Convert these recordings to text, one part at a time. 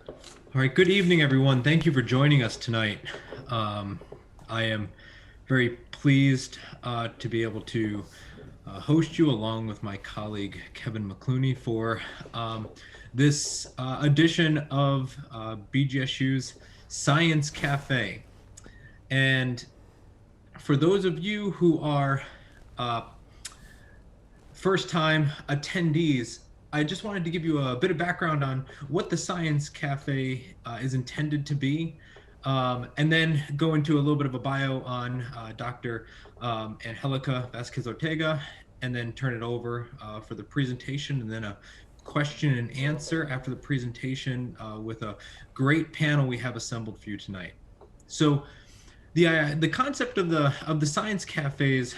All right, good evening, everyone. Thank you for joining us tonight. I am very pleased to be able to host you along with my colleague Kevin McClooney for this edition of BGSU's Science Cafe. And for those of you who are uh, first time attendees, I just wanted to give you a bit of background on what the Science Cafe is intended to be, and then go into a little bit of a bio on Dr. Angelica Vázquez-Ortega, and then turn it over for the presentation, and then a question and answer after the presentation with a great panel we have assembled for you tonight. So the concept of the science cafes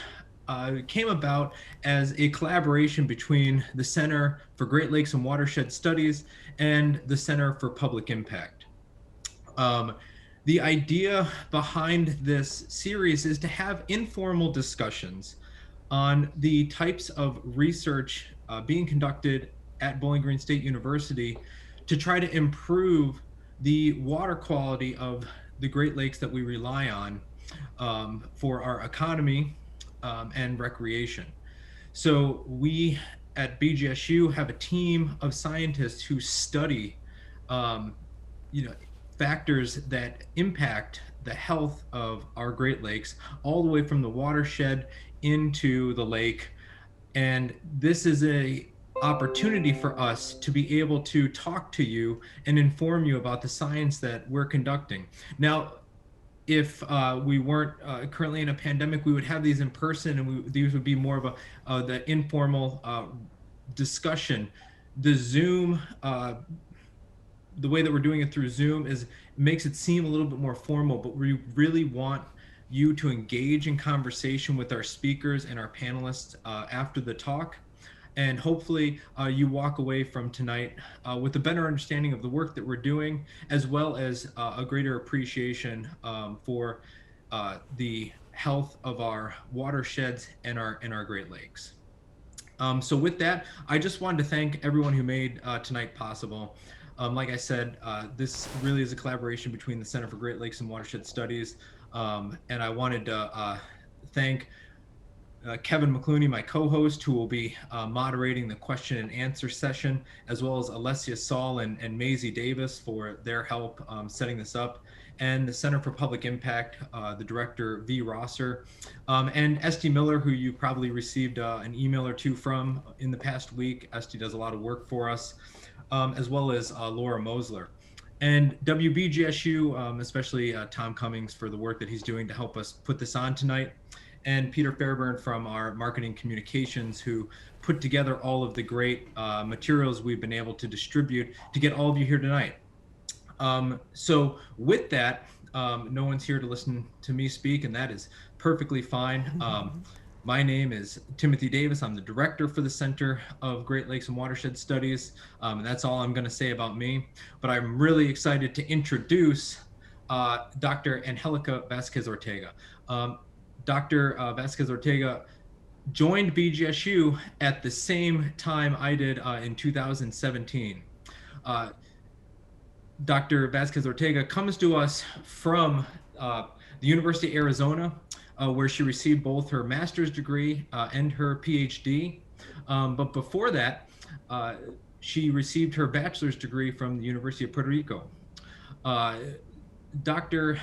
came about as a collaboration between the Center for Great Lakes and Watershed Studies and the Center for Public Impact. The idea behind this series is to have informal discussions on the types of research being conducted at Bowling Green State University to try to improve the water quality of the Great Lakes that we rely on for our economy and recreation. So we at BGSU have a team of scientists who study, um, factors that impact the health of our Great Lakes, all the way from the watershed into the lake. And this is a opportunity for us to be able to talk to you and inform you about the science that we're conducting. Now, if we weren't currently in a pandemic, we would have these in person, and these would be more of the informal discussion. The Zoom, the way that we're doing it through Zoom makes it seem a little bit more formal, but we really want you to engage in conversation with our speakers and our panelists after the talk. And hopefully you walk away from tonight with a better understanding of the work that we're doing, as well as a greater appreciation for the health of our watersheds and our Great Lakes. So with that, I just wanted to thank everyone who made tonight possible. Like I said, this really is a collaboration between the Center for Great Lakes and Watershed Studies, and I wanted to thank Kevin McClooney, my co-host, who will be moderating the question and answer session, as well as Alessia Saul and Maisie Davis for their help setting this up, and the Center for Public Impact, the director, V. Rosser, and Esty Miller, who you probably received an email or two from in the past week. Esty does a lot of work for us, as well as Laura Mosler. And WBGSU, especially Tom Cummings, for the work that he's doing to help us put this on tonight, and Peter Fairburn from our marketing communications, who put together all of the great materials we've been able to distribute to get all of you here tonight. So with that, no one's here to listen to me speak, and that is perfectly fine. My name is Timothy Davis. I'm the director for the Center of Great Lakes and Watershed Studies, and that's all I'm going to say about me. But I'm really excited to introduce Dr. Angelica Vázquez-Ortega. Dr. Vázquez-Ortega joined BGSU at the same time I did in 2017. Dr. Vázquez-Ortega comes to us from the University of Arizona, where she received both her master's degree and her PhD. But before that, she received her bachelor's degree from the University of Puerto Rico. Dr.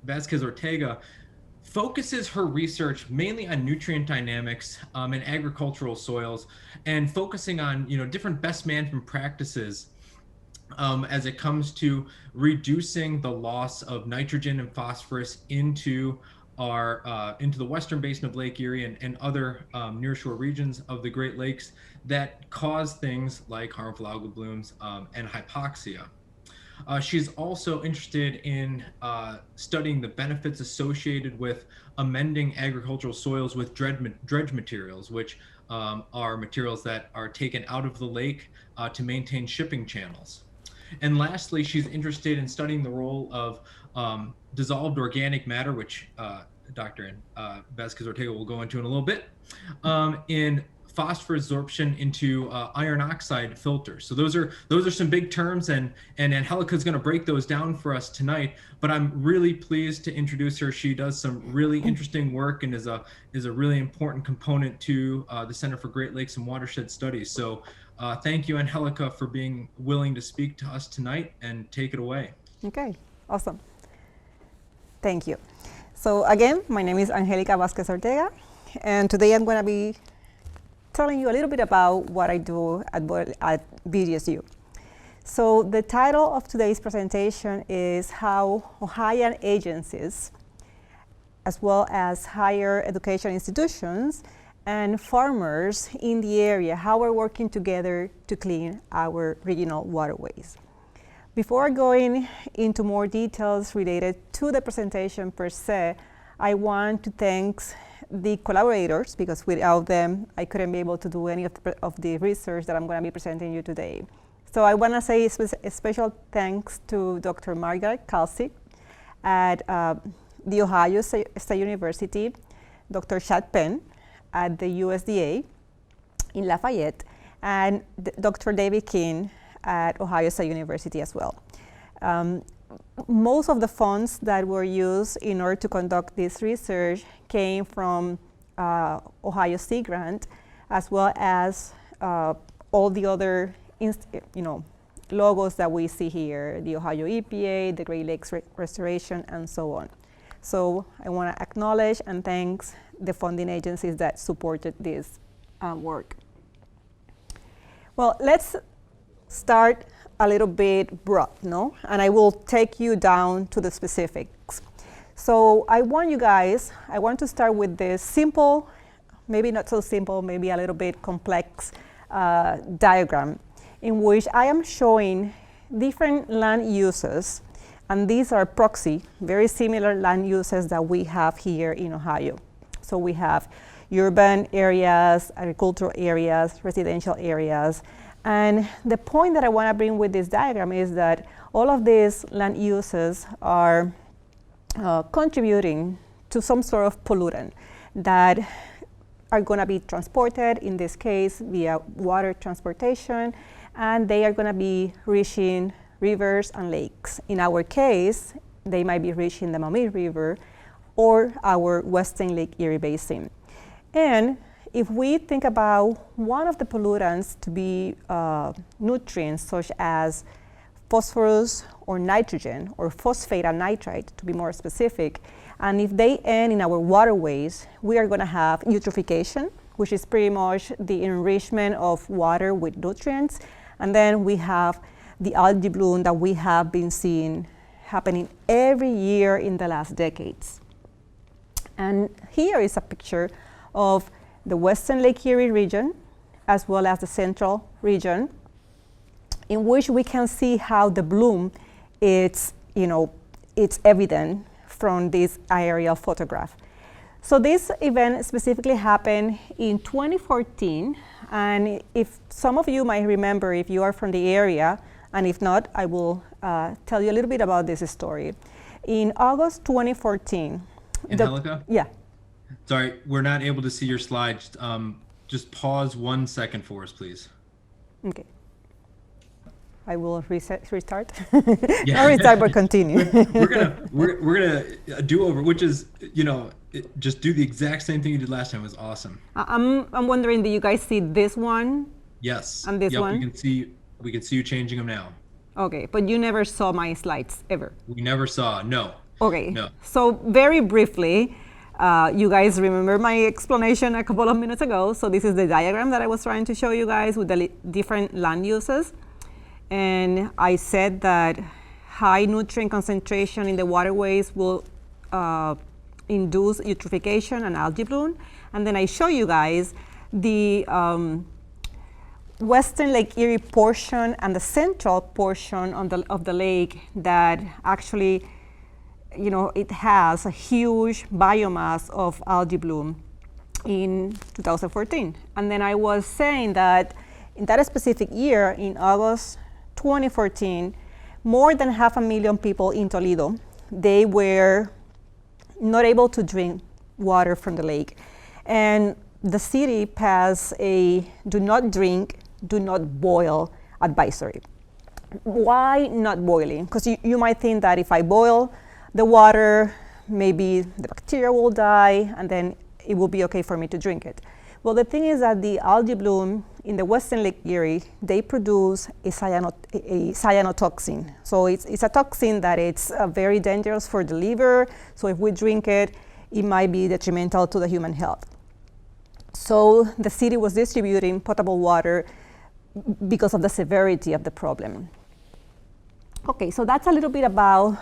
Vázquez-Ortega focuses her research mainly on nutrient dynamics in agricultural soils, and focusing on different best management practices as it comes to reducing the loss of nitrogen and phosphorus into the western basin of Lake Erie and other nearshore regions of the Great Lakes that cause things like harmful algal blooms and hypoxia. She's also interested in studying the benefits associated with amending agricultural soils with dredge materials, which are materials that are taken out of the lake to maintain shipping channels. And lastly, she's interested in studying the role of dissolved organic matter, which Dr. Vázquez-Ortega will go into in a little bit, in phosphorus absorption into iron oxide filters. So those are some big terms, and Angelica is going to break those down for us tonight. But I'm really pleased to introduce her. She does some really interesting work and is a really important component to the Center for Great Lakes and Watershed Studies. So thank you, Angelica, for being willing to speak to us tonight, and take it away. Okay, awesome. Thank you. So again, my name is Angélica Vázquez-Ortega, and today I'm going to be telling you a little bit about what I do at Bgsu. So the title of today's presentation is how Ohioan agencies, as well as higher education institutions and farmers in the area, how we're working together to clean our regional waterways. Before going into more details related to the presentation per se, I want to thank the collaborators, because without them, I couldn't be able to do any of the research that I'm going to be presenting you today. So I want to say a special thanks to Dr. Margaret Kalsick at the Ohio State University, Dr. Chad Penn at the USDA in Lafayette, and Dr. David King at Ohio State University as well. Most of the funds that were used in order to conduct this research came from Ohio Sea Grant, as well as all the other logos that we see here, the Ohio EPA, the Great Lakes Restoration, and so on. So I want to acknowledge and thank the funding agencies that supported this work. Well, let's start a little bit broad, and I will take you down to the specifics. So I want to start with this simple, maybe not so simple, maybe a little bit complex diagram in which I am showing different land uses, and these are proxy, very similar land uses that we have here in Ohio. So we have urban areas, agricultural areas, residential areas. And the point that I want to bring with this diagram is that all of these land uses are contributing to some sort of pollutant that are going to be transported, in this case, via water transportation, and they are going to be reaching rivers and lakes. In our case, they might be reaching the Maumee River or our Western Lake Erie Basin. And if we think about one of the pollutants to be nutrients such as phosphorus or nitrogen, or phosphate and nitrite to be more specific, and if they end in our waterways, we are going to have eutrophication, which is pretty much the enrichment of water with nutrients. And then we have the algae bloom that we have been seeing happening every year in the last decades. And here is a picture of the Western Lake Erie region, as well as the central region, in which we can see how the bloom it's evident from this aerial photograph. So this event specifically happened in 2014, and if some of you might remember, if you are from the area, and if not, I will tell you a little bit about this story. In August 2014, Angelica? Yeah. Sorry, we're not able to see your slides. Just pause 1 second for us, please. Okay. I will restart. Yeah. Not restart, but continue. we're gonna do over, which is, just do the exact same thing you did last time. It was awesome. I'm wondering, do you guys see this one? Yes. And this one? We can see you changing them now. Okay, but you never saw my slides ever. We never saw. No. Okay. No. So very briefly, you guys remember my explanation a couple of minutes ago. So this is the diagram that I was trying to show you guys with the different land uses. And I said that high nutrient concentration in the waterways will induce eutrophication and algae bloom. And then I show you guys the Western Lake Erie portion and the central portion of the lake that actually, it has a huge biomass of algae bloom in 2014. And then I was saying that in that specific year, in August 2014, more than 500,000 people in Toledo, they were not able to drink water from the lake. And the city passed a do not drink, do not boil advisory. Why not boiling? Because you might think that if I boil the water, maybe the bacteria will die and then it will be okay for me to drink it. Well, the thing is that the algae bloom in the Western Lake Erie, they produce a cyanotoxin. So it's a toxin that it's very dangerous for the liver. So if we drink it, it might be detrimental to the human health. So the city was distributing potable water because of the severity of the problem. Okay, so that's a little bit about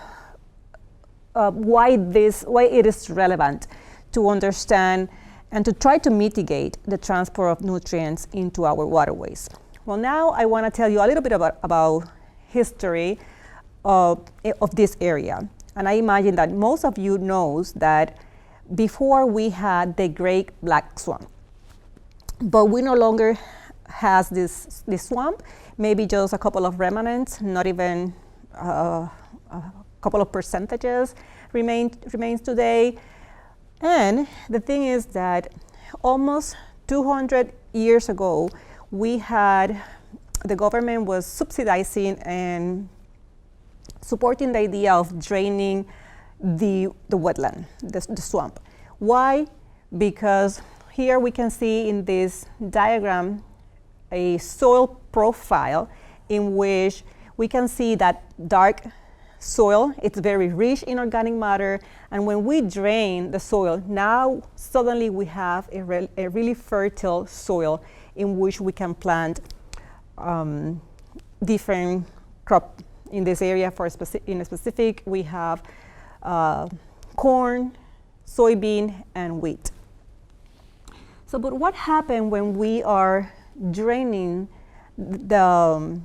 why it is relevant to understand and to try to mitigate the transport of nutrients into our waterways. Well, now I want to tell you a little bit about history of this area. And I imagine that most of you knows that before we had the Great Black Swamp, but we no longer has this swamp, maybe just a couple of remnants, not even a couple of percentages remains today. And the thing is that almost 200 years ago, the government was subsidizing and supporting the idea of draining the wetland, the swamp. Why? Because here we can see in this diagram a soil profile in which we can see that dark soil. It's very rich in organic matter, and when we drain the soil, now suddenly we have a really fertile soil in which we can plant different crop. In this area, in specific, we have corn, soybean, and wheat. So, but what happened when we are draining the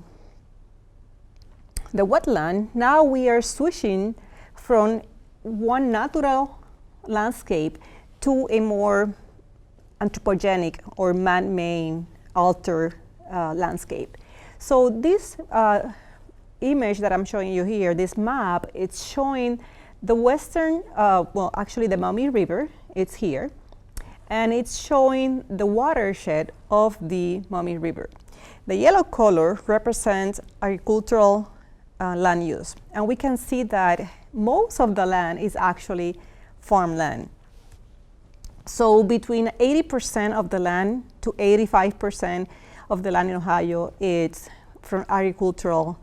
wetland? Now we are switching from one natural landscape to a more anthropogenic or man-made altered landscape. So this image that I'm showing you here, this map, it's showing the western, actually the Maumee River, it's here, and it's showing the watershed of the Maumee River. The yellow color represents agricultural land use, and we can see that most of the land is actually farmland. So between 80% of the land to 85% of the land in Ohio is from agricultural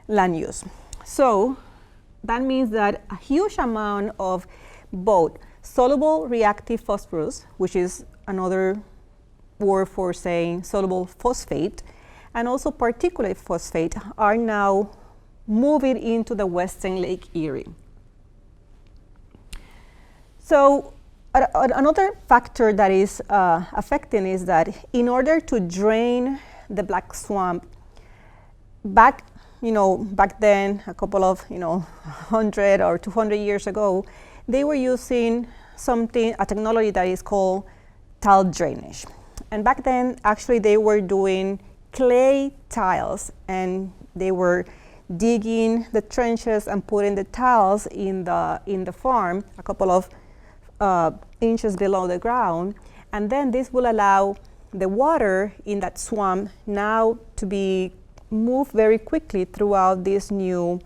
land use. So that means that a huge amount of both soluble reactive phosphorus, which is another word for saying soluble phosphate, and also particulate phosphate are now moving into the Western Lake Erie. So another factor that is affecting is that in order to drain the Black Swamp, back then, a couple of 100 or 200 years ago, they were using a technology that is called tile drainage. And back then, actually, they were doing clay tiles, and they were digging the trenches and putting the tiles in the farm a couple of inches below the ground, and then this will allow the water in that swamp now to be moved very quickly throughout this new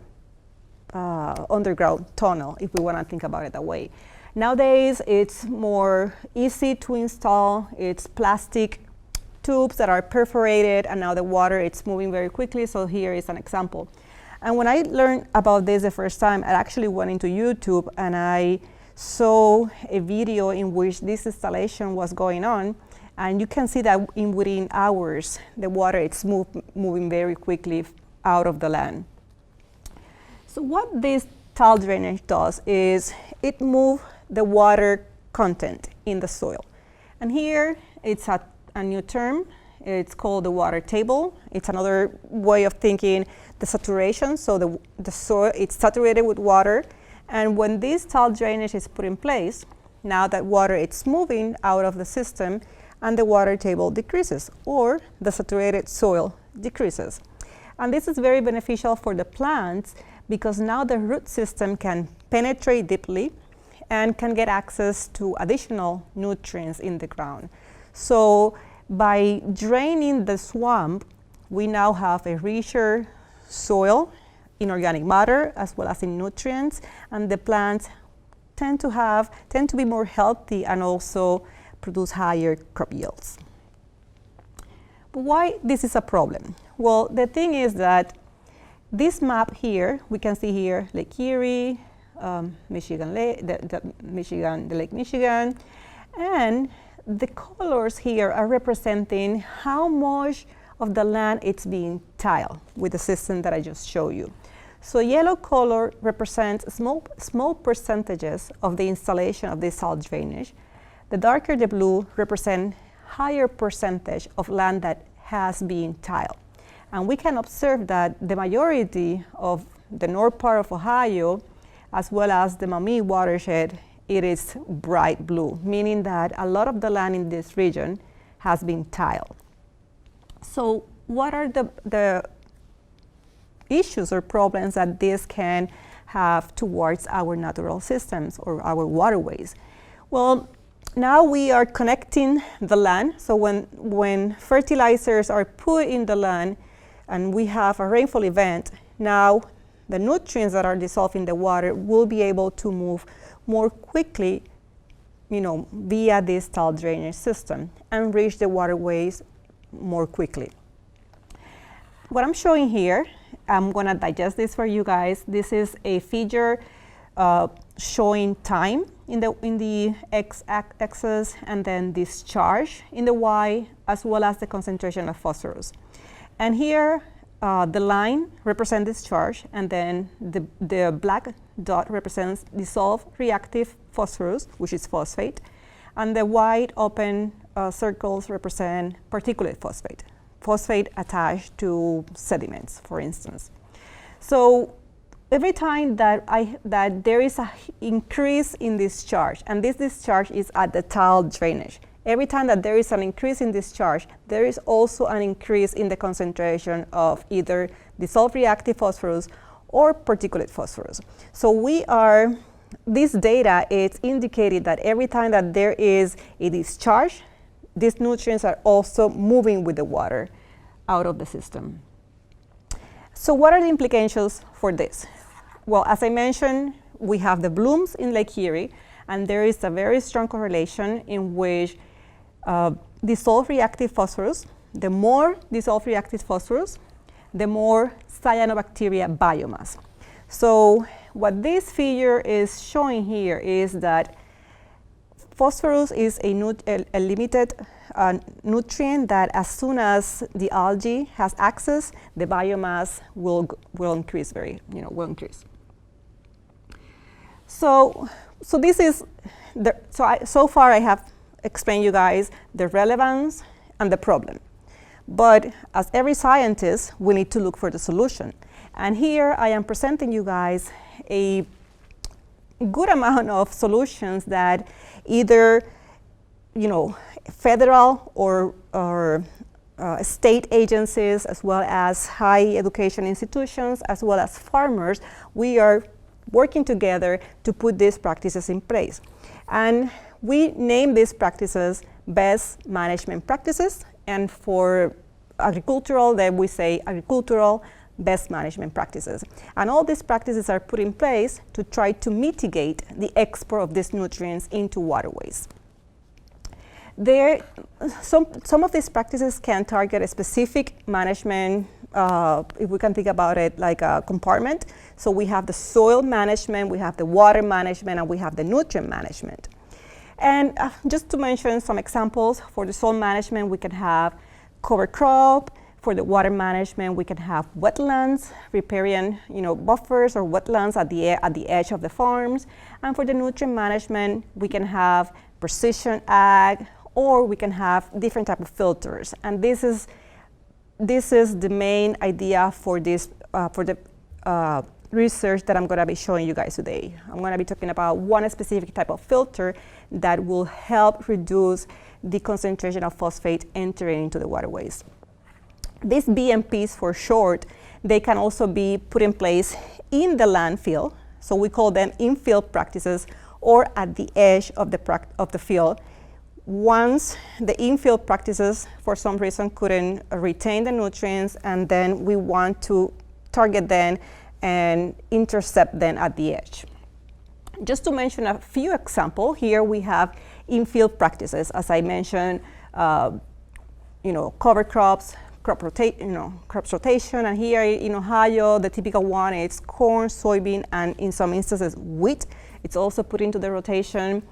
underground tunnel, if we want to think about it that way. Nowadays, it's more easy to install. It's plastic tubes that are perforated, and now the water, it's moving very quickly. So here is an example. And when I learned about this the first time, I actually went into YouTube and I saw a video in which this installation was going on, and you can see that within hours, the water it's moving very quickly out of the land. So what this tile drainage does is it moves the water content in the soil. And here it's a new term. It's called the water table. It's another way of thinking the saturation. So the soil, it's saturated with water. And when this tile drainage is put in place, now that water it's moving out of the system, and the water table decreases, or the saturated soil decreases. And this is very beneficial for the plants because now the root system can penetrate deeply, and can get access to additional nutrients in the ground. So by draining the swamp, we now have a richer soil in organic matter as well as in nutrients, and the plants tend to be more healthy and also produce higher crop yields. But why this is a problem? Well, the thing is that this map here, we can see here Lake Erie, Michigan Lake, the Lake Michigan, and the colors here are representing how much of the land it's being tiled with the system that I just showed you. So yellow color represents small percentages of the installation of this salt drainage. The darker the blue represent higher percentage of land that has been tiled. And we can observe that the majority of the north part of Ohio, as well as the Maumee watershed, it is bright blue, meaning that a lot of the land in this region has been tiled. So what are the issues or problems that this can have towards our natural systems or our waterways? Well, now we are connecting the land. So when fertilizers are put in the land and we have a rainfall event, now the nutrients that are dissolved in the water will be able to move more quickly, via this tile drainage system and reach the waterways more quickly. What I'm showing here, I'm going to digest this for you guys. This is a figure showing time in the x-axis, and then discharge in the y, as well as the concentration of phosphorus. And here, the line represents discharge, and then the black dot represents dissolved reactive phosphorus, which is phosphate, and the white open circles represent particulate phosphate attached to sediments, for instance. So every time that there is an increase in discharge, and this discharge is at the tile drainage, every time that there is an increase in discharge, there is also an increase in the concentration of either dissolved reactive phosphorus or particulate phosphorus. So this data is indicated that every time that there is a discharge, these nutrients are also moving with the water out of the system. So what are the implications for this? Well, as I mentioned, we have the blooms in Lake Erie, and there is a very strong correlation in which dissolved reactive phosphorus, the more dissolved reactive phosphorus, the more cyanobacteria biomass. So what this figure is showing here is that phosphorus is a limited nutrient that as soon as the algae has access, the biomass will increase will increase. So this is so far I have explained you guys the relevance and the problem. But as every scientist, we need to look for the solution. And here I am presenting you guys a good amount of solutions that either federal or state agencies, as well as high education institutions, as well as farmers, we are working together to put these practices in place. And we name these practices best management practices, and for agricultural, then we say agricultural best management practices. And all these practices are put in place to try to mitigate the export of these nutrients into waterways. Some of these practices can target a specific management, if we can think about it like a compartment. So we have the soil management, we have the water management, and we have the nutrient management. And just to mention some examples, for the soil management, we can have cover crop. For the water management, we can have wetlands, riparian buffers or wetlands at the edge of the farms. And for the nutrient management, we can have precision ag, or we can have different type of filters. And this is the main idea for this for the research that I'm going to be showing you guys today. I'm going to be talking about one specific type of filter that will help reduce the concentration of phosphate entering into the waterways. These BMPs, for short, they can also be put in place in the landfill. So we call them infill practices or at the edge of the field. Once the infield practices, for some reason, couldn't retain the nutrients, and then we want to target them and intercept them at the edge. Just to mention a few examples, here we have infield practices, as I mentioned, cover crops, crop rotation, and here in Ohio, the typical one is corn, soybean, and in some instances, wheat. It's also put into the rotation.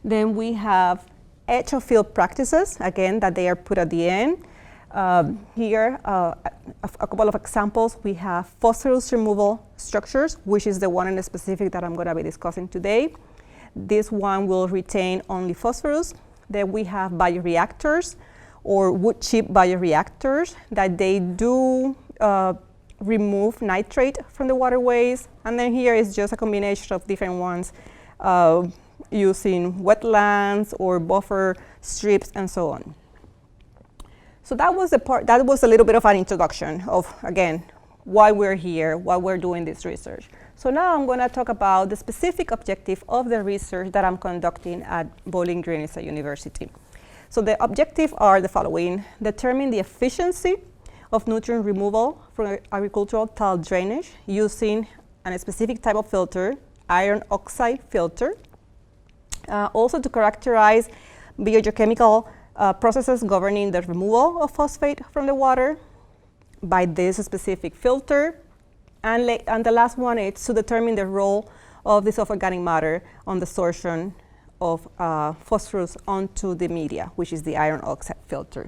Then we have edge of field practices, again, that they are put at the end. Here, a couple of examples. We have phosphorus removal structures, which is the one in specific that I'm going to be discussing today. This one will retain only phosphorus. Then we have bioreactors, or wood chip bioreactors, that they do remove nitrate from the waterways. And then here is just a combination of different ones using wetlands or buffer strips and so on. So that was a little bit of an introduction of, again, why we're here, why we're doing this research. So now I'm going to talk about the specific objective of the research that I'm conducting at Bowling Green State University. So the objectives are the following: determine the efficiency of nutrient removal from agricultural tile drainage using a specific type of filter, iron oxide filter. Also to characterize biogeochemical processes governing the removal of phosphate from the water by this specific filter. And the last one is to determine the role of this organic matter on the sorption of phosphorus onto the media, which is the iron oxide filter.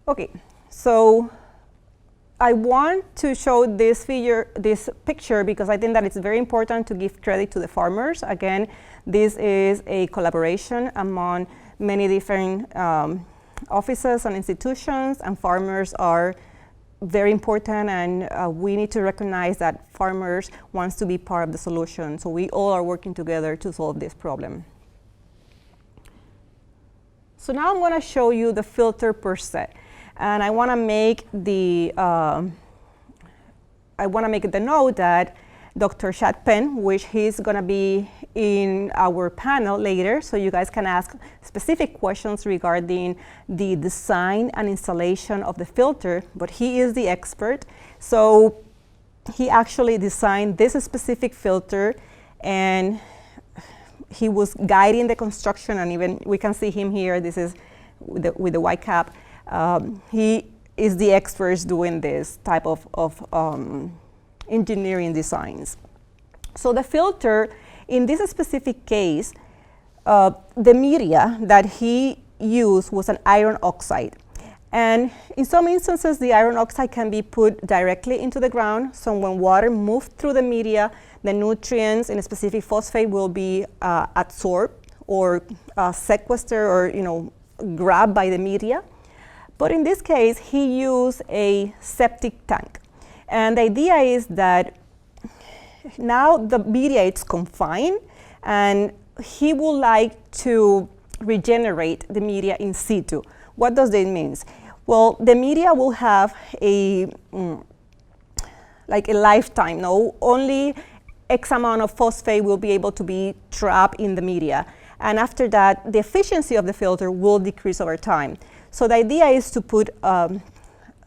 Okay, so I want to show this picture because I think that it's very important to give credit to the farmers. Again, this is a collaboration among many different offices and institutions, and farmers are very important, and we need to recognize that farmers want to be part of the solution. So we all are working together to solve this problem. So now I'm going to show you the filter per se, and I want to make the note that Dr. Chad Penn, which he's going to be in our panel later, so you guys can ask specific questions regarding the design and installation of the filter, but he is the expert. So he actually designed this specific filter, and he was guiding the construction, and even we can see him here. This is with the white cap. He is the expert doing this type of engineering designs. So the filter, in this specific case, the media that he used was an iron oxide. And in some instances, the iron oxide can be put directly into the ground. So when water moves through the media, the nutrients in a specific phosphate will be absorbed or sequestered or grabbed by the media. But in this case, he used a septic tank. And the idea is that now the media is confined, and he would like to regenerate the media in situ. What does that mean? Well, the media will have a lifetime. No, only X amount of phosphate will be able to be trapped in the media. And after that, the efficiency of the filter will decrease over time. So the idea is to put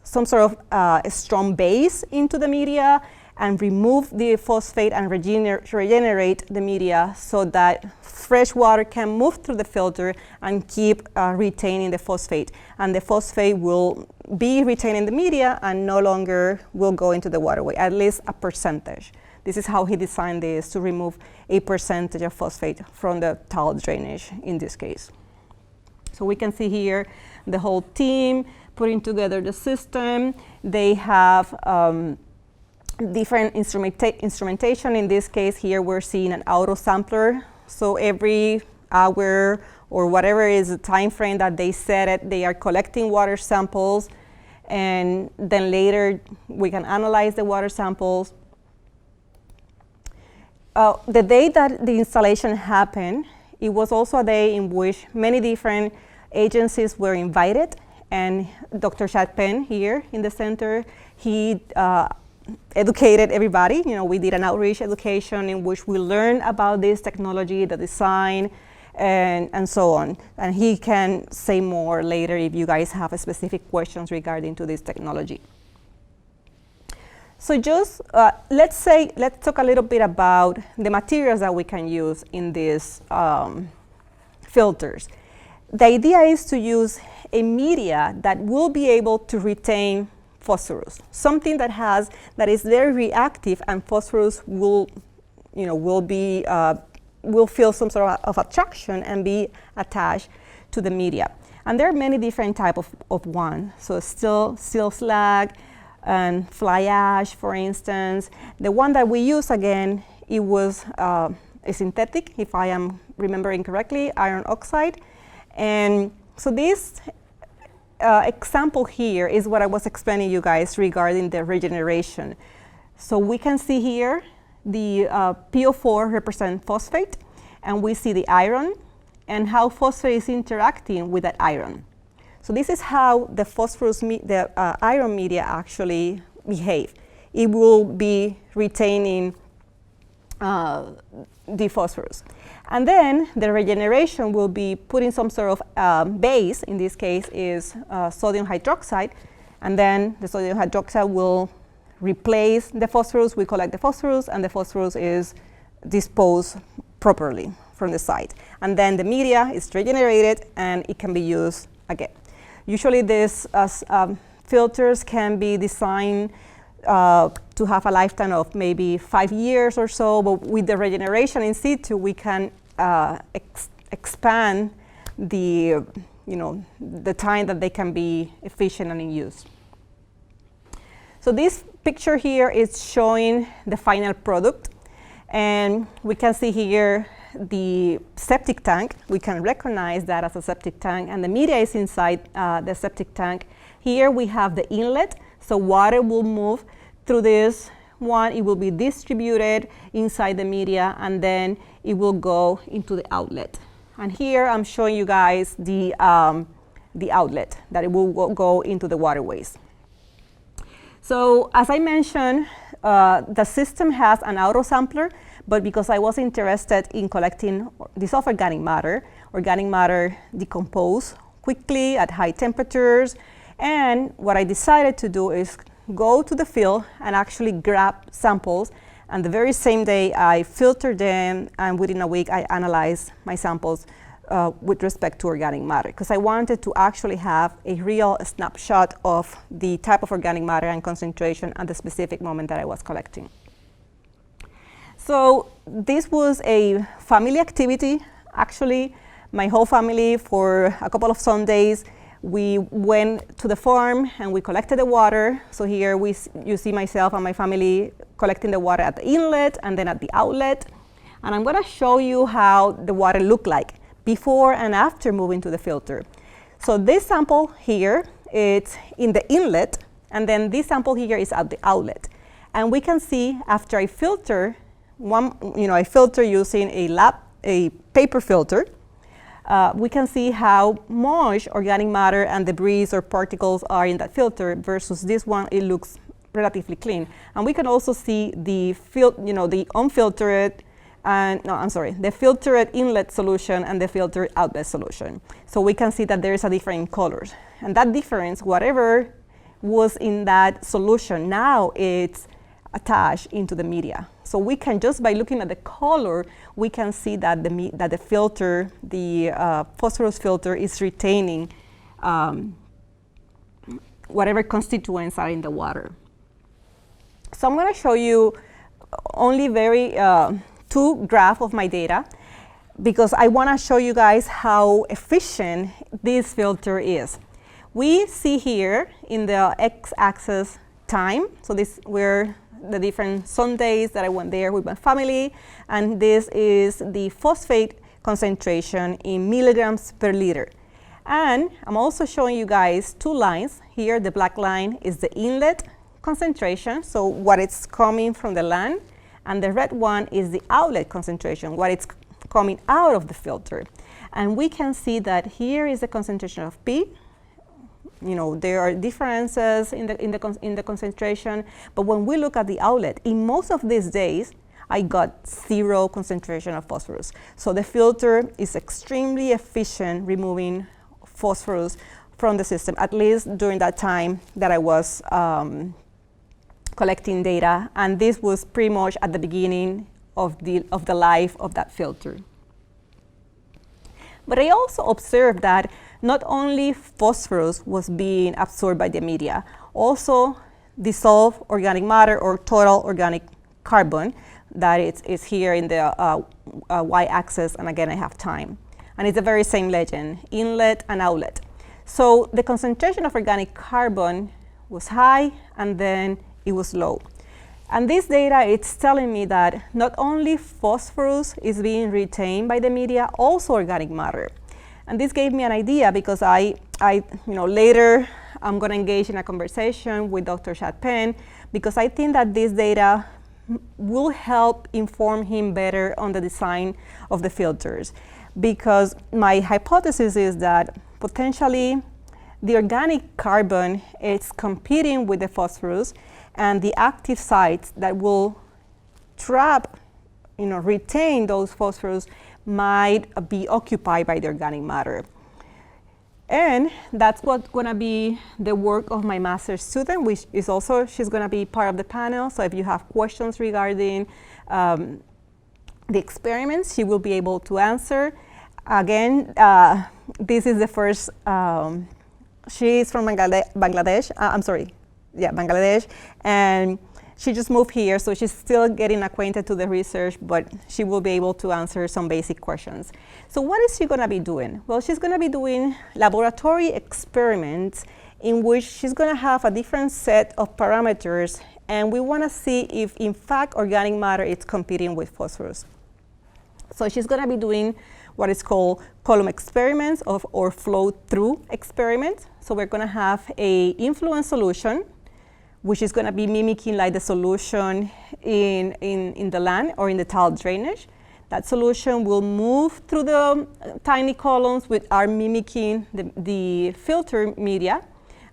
some sort of a strong base into the media and remove the phosphate and regenerate the media so that fresh water can move through the filter and keep retaining the phosphate. And the phosphate will be retained in the media and no longer will go into the waterway, at least a percentage. This is how he designed this, to remove a percentage of phosphate from the tile drainage in this case. So we can see here the whole team putting together the system. They have different instrumentation. In this case here, we're seeing an auto sampler. So every hour or whatever is the time frame that they set it, they are collecting water samples, and then later we can analyze the water samples. The day that the installation happened, it was also a day in which many different agencies were invited, and Dr. Chad Penn here in the center, he educated everybody. We did an outreach education in which we learned about this technology, the design, and so on. And he can say more later if you guys have specific questions regarding to this technology. So just let's talk a little bit about the materials that we can use in these filters. The idea is to use a media that will be able to retain phosphorus, something that is very reactive, and phosphorus will feel some sort of attraction and be attached to the media. And there are many different types of one. So steel slag and fly ash, for instance. The one that we use, again, it was a synthetic, if I am remembering correctly, iron oxide. And so this example here is what I was explaining you guys regarding the regeneration. So we can see here the PO4 represents phosphate, and we see the iron and how phosphate is interacting with that iron. So this is how the iron media actually behave. It will be retaining the phosphorus. And then the regeneration will be putting some sort of base, in this case is sodium hydroxide, and then the sodium hydroxide will replace the phosphorus. We collect the phosphorus, and the phosphorus is disposed properly from the site. And then the media is regenerated, and it can be used again. Usually these filters can be designed to have a lifetime of maybe 5 years or so, but with the regeneration in situ, we can expand the time that they can be efficient and in use. So this picture here is showing the final product, and we can see here the septic tank. We can recognize that as a septic tank, and the media is inside the septic tank. Here we have the inlet, so water will move through this one. It will be distributed inside the media, and then it will go into the outlet. And here I'm showing you guys the outlet that it will go into the waterways. So as I mentioned, the system has an auto sampler, but because I was interested in collecting dissolved organic matter decompose quickly at high temperatures. And what I decided to do is go to the field and actually grab samples. And the very same day I filtered them, and within a week I analyzed my samples with respect to organic matter, because I wanted to actually have a real snapshot of the type of organic matter and concentration at the specific moment that I was collecting. So this was a family activity. Actually, my whole family, for a couple of Sundays, we went to the farm and we collected the water. So here you see myself and my family collecting the water at the inlet and then at the outlet. And I'm going to show you how the water looked like before and after moving to the filter. So this sample here, it's in the inlet, and then this sample here is at the outlet. And we can see after I filter, I filter using a paper filter, we can see how much organic matter and debris or particles are in that filter versus this one. It looks relatively clean. And we can also see the unfiltered, the filtered inlet solution and the filtered outlet solution. So we can see that there is a difference in colors. And that difference, whatever was in that solution, now it's attached into the media. So we can, just by looking at the color, we can see that the filter, the phosphorus filter, is retaining whatever constituents are in the water. So I'm going to show you only two graphs of my data, because I want to show you guys how efficient this filter is. We see here in the x-axis time, so this were the different Sundays that I went there with my family, and this is the phosphate concentration in milligrams per liter. And I'm also showing you guys two lines. Here the black line is the inlet concentration, so what it's coming from the land, and the red one is the outlet concentration, what it's coming out of the filter. And we can see that here is the concentration of P, there are differences in the concentration. But when we look at the outlet, in most of these days, I got 0 concentration of phosphorus. So the filter is extremely efficient removing phosphorus from the system, at least during that time that I was collecting data. And this was pretty much at the beginning of the life of that filter. But I also observed that not only phosphorus was being absorbed by the media, also dissolved organic matter or total organic carbon that is here in the y-axis, and again I have time. And it's the very same legend, inlet and outlet. So the concentration of organic carbon was high and then it was low. And this data, it's telling me that not only phosphorus is being retained by the media, also organic matter. And this gave me an idea because later I'm going to engage in a conversation with Dr. Chad Penn, because I think that this data will help inform him better on the design of the filters. Because my hypothesis is that potentially the organic carbon is competing with the phosphorus, and the active sites that will trap, retain those phosphorus might be occupied by the organic matter. And that's what's going to be the work of my master's student, which is also, she's going to be part of the panel. So if you have questions regarding the experiments, she will be able to answer. Again, this is the first, she is from Bangladesh. Bangladesh, and she just moved here, so she's still getting acquainted to the research, but she will be able to answer some basic questions. So what is she going to be doing? Well, she's going to be doing laboratory experiments in which she's going to have a different set of parameters, and we want to see if, in fact, organic matter is competing with phosphorus. So she's going to be doing what is called column experiments or flow-through experiments. So we're going to have a influence solution, which is going to be mimicking like the solution in the land or in the tile drainage. That solution will move through the tiny columns which are mimicking the filter media,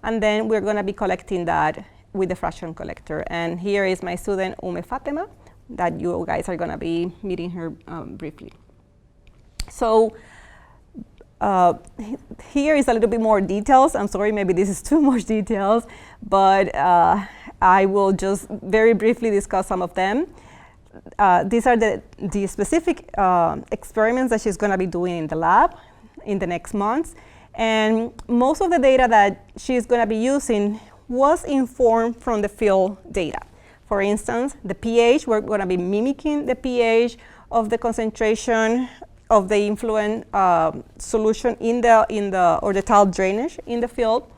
and then we're going to be collecting that with the fraction collector. And here is my student Fatima, that you guys are going to be meeting her briefly. So here is a little bit more details. I'm sorry, maybe this is too much details, but I will just very briefly discuss some of them. These are the specific experiments that she's going to be doing in the lab in the next months. And most of the data that she's going to be using was informed from the field data. For instance, the pH, we're going to be mimicking the pH of the concentration of the influent solution in the tile drainage in the field,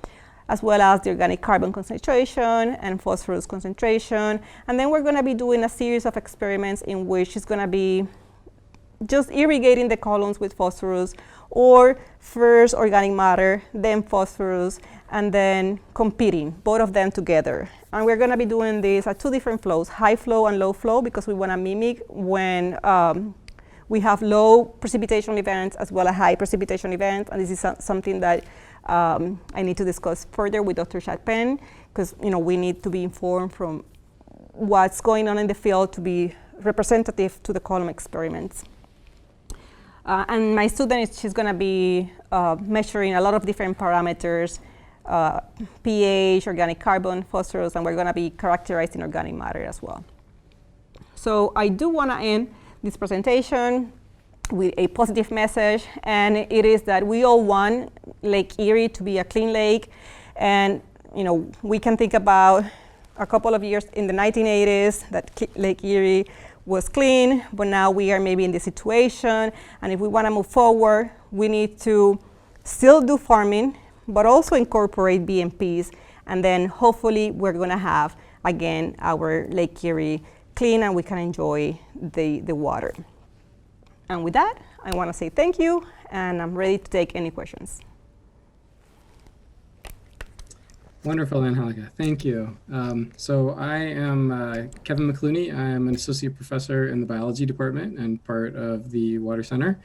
as well as the organic carbon concentration and phosphorus concentration. And then we're going to be doing a series of experiments in which she's going to be just irrigating the columns with phosphorus, or first organic matter, then phosphorus, and then competing, both of them together. And we're going to be doing this at 2 different flows, high flow and low flow, because we want to mimic when we have low precipitation events as well as high precipitation events. And this is something that I need to discuss further with Dr. Chad Penn, because we need to be informed from what's going on in the field to be representative to the column experiments. And my student, she's going to be measuring a lot of different parameters, pH, organic carbon, phosphorus, and we're going to be characterizing organic matter as well. So I do want to end this presentation with a positive message, and it is that we all want Lake Erie to be a clean lake. And we can think about a couple of years in the 1980s that Lake Erie was clean, but now we are maybe in this situation, and if we want to move forward, we need to still do farming, but also incorporate BMPs, and then hopefully we're going to have, again, our Lake Erie clean and we can enjoy the water. And with that, I want to say thank you, and I'm ready to take any questions. Wonderful, Angelica. Thank you. So I am Kevin McClooney. I am an associate professor in the biology department and part of the Water Center.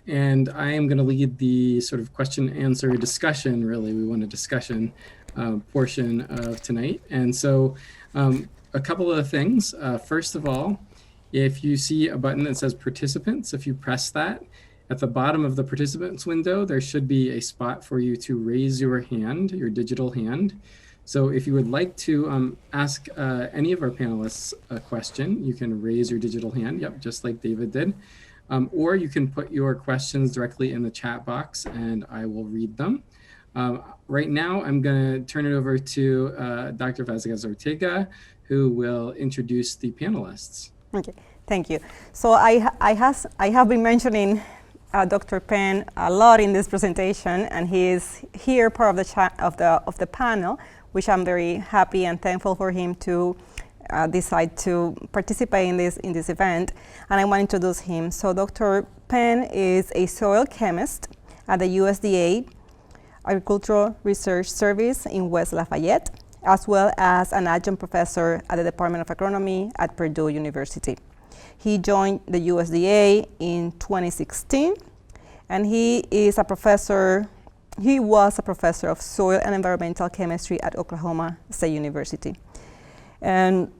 and I am going to lead the sort of question answer discussion. Really, we want a discussion portion of tonight. And so a couple of things. First of all, if you see a button that says participants, if you press that, at the bottom of the participants window, there should be a spot for you to raise your hand, your digital hand. So if you would like to ask any of our panelists a question, you can raise your digital hand, yep, just like David did. Or you can put your questions directly in the chat box and I will read them. Right now, I'm going to turn it over to Dr. Vazquez-Ortega, who will introduce the panelists. Okay, thank you. So I have been mentioning Dr. Penn a lot in this presentation, and he is here part of the panel, which I'm very happy and thankful for him to decide to participate in this event. And I want to introduce him. So Dr. Penn is a soil chemist at the USDA Agricultural Research Service in West Lafayette, as well as an adjunct professor at the Department of Agronomy at Purdue University. He joined the USDA in 2016, and he was a professor of soil and environmental chemistry at Oklahoma State University. And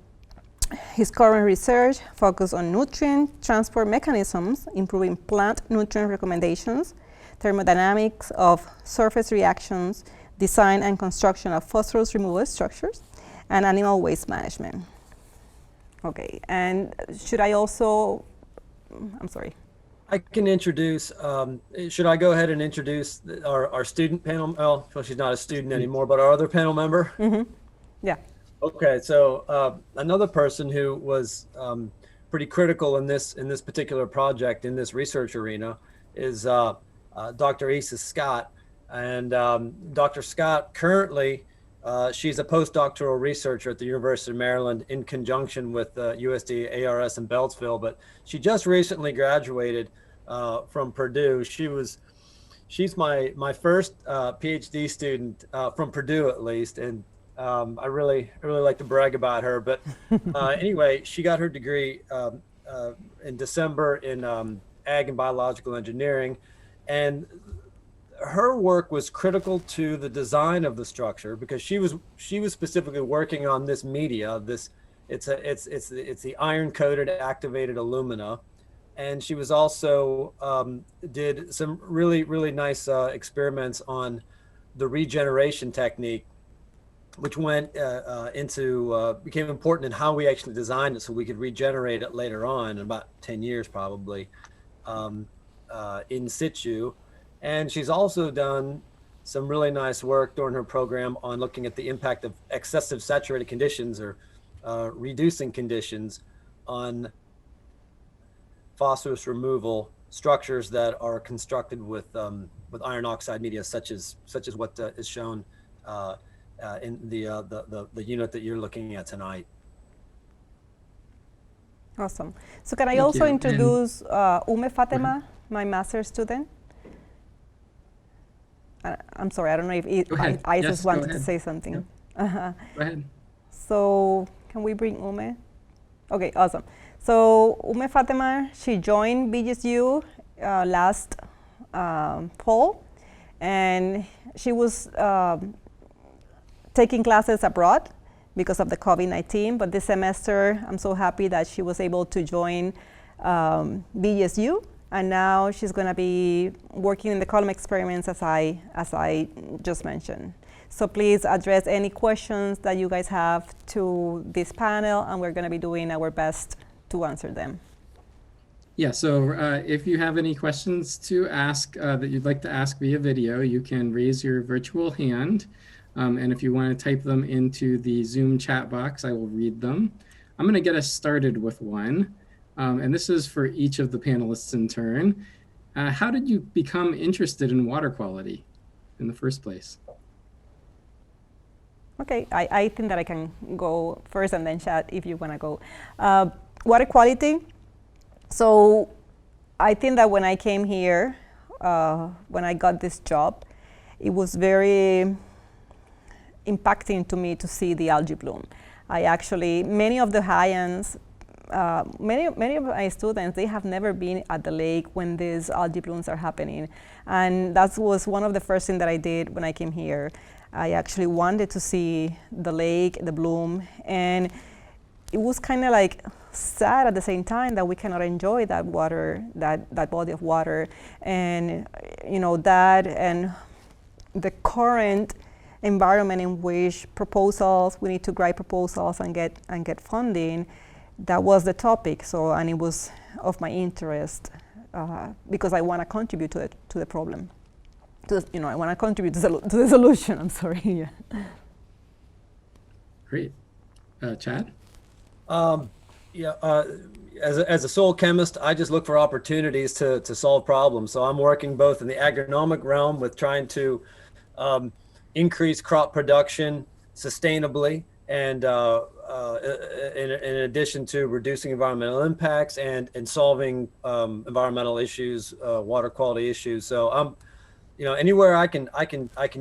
his current research focuses on nutrient transport mechanisms, improving plant nutrient recommendations, thermodynamics of surface reactions, design and construction of phosphorus removal structures, and animal waste management. Okay, and should I also, I'm sorry. I can introduce, should I go ahead and introduce our student panel? Well, she's not a student anymore, but our other panel member? Mm-hmm. Yeah. Okay, so another person who was pretty critical in this particular project, in this research arena, is Dr. Issa Scott. And Dr. Scott currently, she's a postdoctoral researcher at the University of Maryland in conjunction with USD ARS in Beltsville, but she just recently graduated from Purdue. She's my first PhD student from Purdue, at least, and I really like to brag about her. But anyway, she got her degree in December in ag and biological engineering, and her work was critical to the design of the structure because she was specifically working on this media. It's the iron coated activated alumina, and she was also did some really nice experiments on the regeneration technique, which went became important in how we actually designed it so we could regenerate it later on in about 10 years probably in situ. And she's also done some really nice work during her program on looking at the impact of excessive saturated conditions or reducing conditions on phosphorus removal structures that are constructed with iron oxide media, such as what is shown in the unit that you're looking at tonight. Awesome. So can I also introduce Ume Fatima, my master's student? I'm sorry, I don't know if Isis wanted to say something. Yep. Go ahead. So can we bring Ume? Okay, awesome. So Ume Fatima, she joined Bgsu last fall, and she was taking classes abroad because of the COVID-19, but this semester I'm so happy that she was able to join Bgsu. And now she's going to be working in the column experiments as I just mentioned. So please address any questions that you guys have to this panel, and we're going to be doing our best to answer them. Yeah, so if you have any questions to ask that you'd like to ask via video, you can raise your virtual hand. And if you want to type them into the Zoom chat box, I will read them. I'm going to get us started with one. And this is for each of the panelists in turn. How did you become interested in water quality in the first place? Okay, I think that I can go first and then chat if you want to go. Water quality. So I think that when I came here, when I got this job, it was very impacting to me to see the algae bloom. Many of the high-ends many of my students, they have never been at the lake when these algae blooms are happening. And that was one of the first things that I did when I came here. I actually wanted to see the lake, the bloom, and it was kind of like sad at the same time that we cannot enjoy that water, that body of water. And that and the current environment in which we need to write proposals and get funding, that was the topic. So, and it was of my interest because I want to contribute to the problem. I want to contribute to the solution. I'm sorry. Yeah. Great. Chad? As a soil chemist, I just look for opportunities to solve problems. So I'm working both in the agronomic realm with trying to increase crop production sustainably, and in addition to reducing environmental impacts and solving environmental issues, water quality issues. So anywhere I can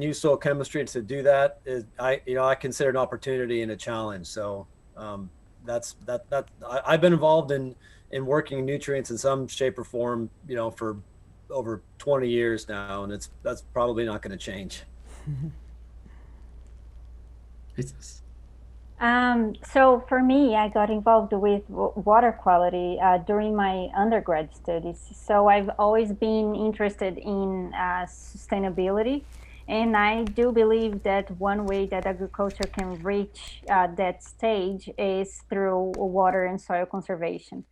use soil chemistry to do that is I consider an opportunity and a challenge. So I've been involved in working nutrients in some shape or form, for over 20 years now, and that's probably not going to change. So for me, I got involved with water quality during my undergrad studies. So I've always been interested in sustainability. And I do believe that one way that agriculture can reach that stage is through water and soil conservation.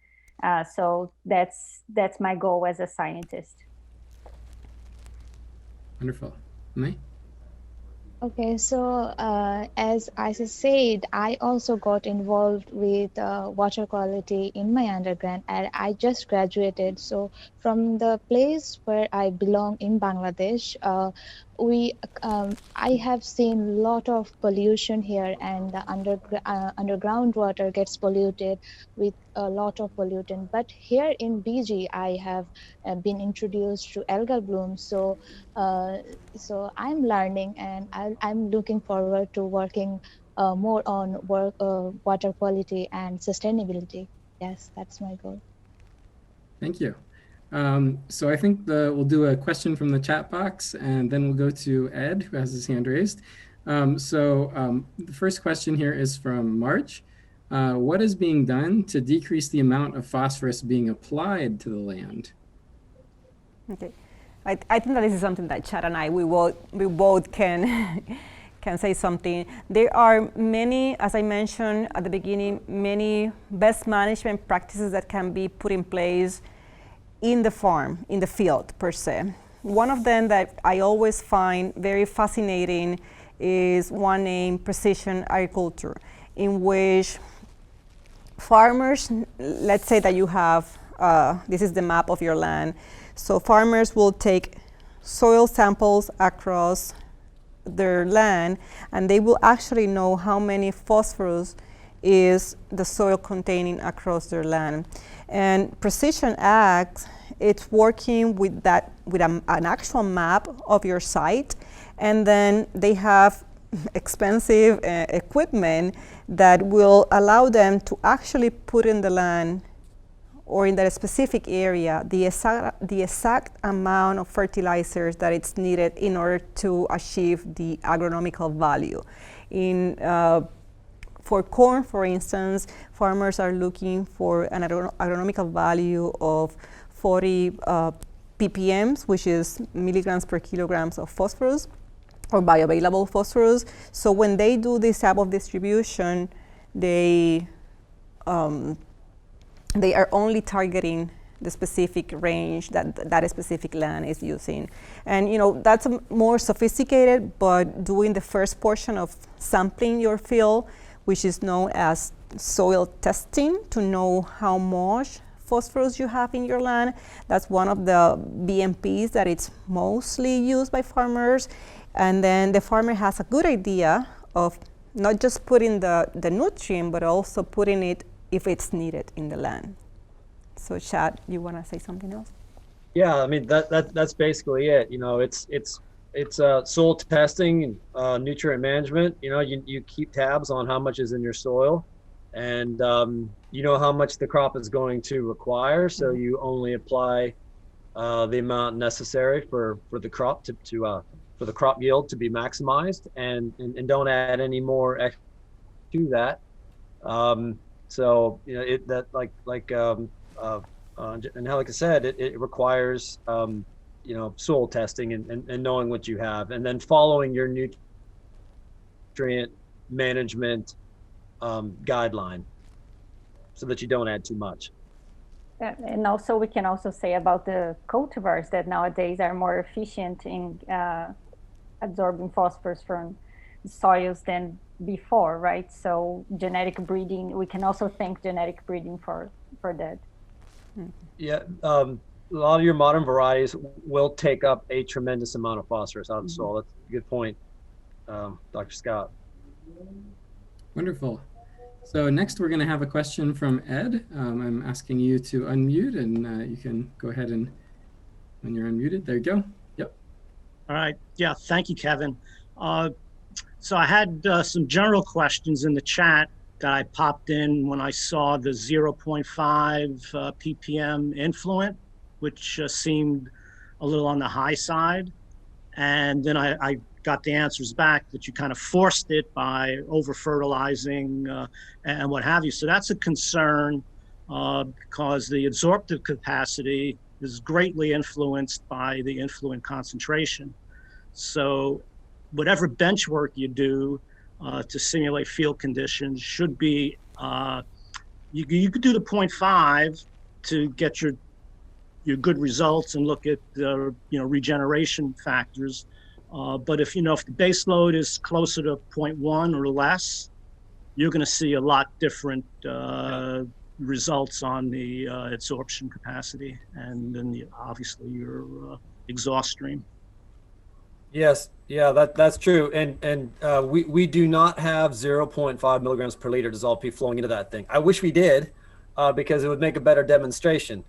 So that's my goal as a scientist. Wonderful. Maumee? Okay, so as Isa said, I also got involved with water quality in my undergrad, and I just graduated. So from the place where I belong in Bangladesh, I have seen a lot of pollution here, and the underground water gets polluted with a lot of pollutant. But here in BG, I have been introduced to algal blooms. So I'm learning, and I'm looking forward to working more on water quality and sustainability. Yes, that's my goal. Thank you. So I think we'll do a question from the chat box, and then we'll go to Ed, who has his hand raised. The first question here is from March. What is being done to decrease the amount of phosphorus being applied to the land? Okay, I think that this is something that Chad and I, we both can say something. There are many, as I mentioned at the beginning, many best management practices that can be put in place in the farm, in the field per se. One of them that I always find very fascinating is one named precision agriculture, in which farmers, let's say that you have, this is the map of your land. So farmers will take soil samples across their land, and they will actually know how many phosphorus is the soil containing across their land. And Precision Ag, it's working with an actual map of your site, and then they have expensive equipment that will allow them to actually put in the land or in that specific area the exact amount of fertilizers that it's needed in order to achieve the agronomical value. For corn, for instance, farmers are looking for an agronomical value of 40 ppms, which is milligrams per kilograms of phosphorus or bioavailable phosphorus. So when they do this type of distribution, they are only targeting the specific range that specific land is using. And that's more sophisticated, but doing the first portion of sampling your field, which is known as soil testing, to know how much phosphorus you have in your land. That's one of the BMPs that it's mostly used by farmers. And then the farmer has a good idea of not just putting the nutrient, but also putting it if it's needed in the land. So Chad, you want to say something else? Yeah, I mean that's basically it. It's soil testing, nutrient management. You keep tabs on how much is in your soil, and you know how much the crop is going to require, so you only apply the amount necessary for the crop for the crop yield to be maximized, and don't add any more extra to that. So you know that Angelica said, it requires you know, soil testing and knowing what you have, and then following your nutrient management guideline so that you don't add too much. And also, we can also say about the cultivars that nowadays are more efficient in absorbing phosphorus from soils than before, right? So genetic breeding, we can also thank genetic breeding for that. Yeah, a lot of your modern varieties will take up a tremendous amount of phosphorus out of the soil. That's a good point, Dr. Scott. Wonderful. So next we're going to have a question from Ed. I'm asking you to unmute, and you can go ahead and, when you're unmuted, there you go. Yep. All right. Yeah, thank you, Kevin. So I had some general questions in the chat that I popped in when I saw the 0.5 ppm influent, which seemed a little on the high side. And then I got the answers back that you kind of forced it by over-fertilizing and what have you. So that's a concern because the absorptive capacity is greatly influenced by the influent concentration. So whatever bench work you do to simulate field conditions should be, you could do the 0.5 to get your good results and look at the regeneration factors. But if if the base load is closer to 0.1 or less, you're going to see a lot different results on the absorption capacity, and then obviously your exhaust stream. Yes, yeah, that's true. And we do not have 0.5 milligrams per liter dissolved P flowing into that thing. I wish we did, because it would make a better demonstration.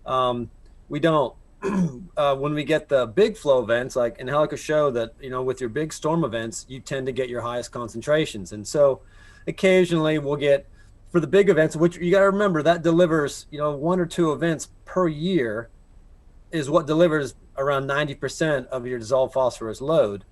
We don't. When we get the big flow events, like Angelica showed that, with your big storm events, you tend to get your highest concentrations. And so occasionally we'll get, for the big events, which you got to remember, that delivers, 1 or 2 events per year is what delivers around 90% of your dissolved phosphorus load.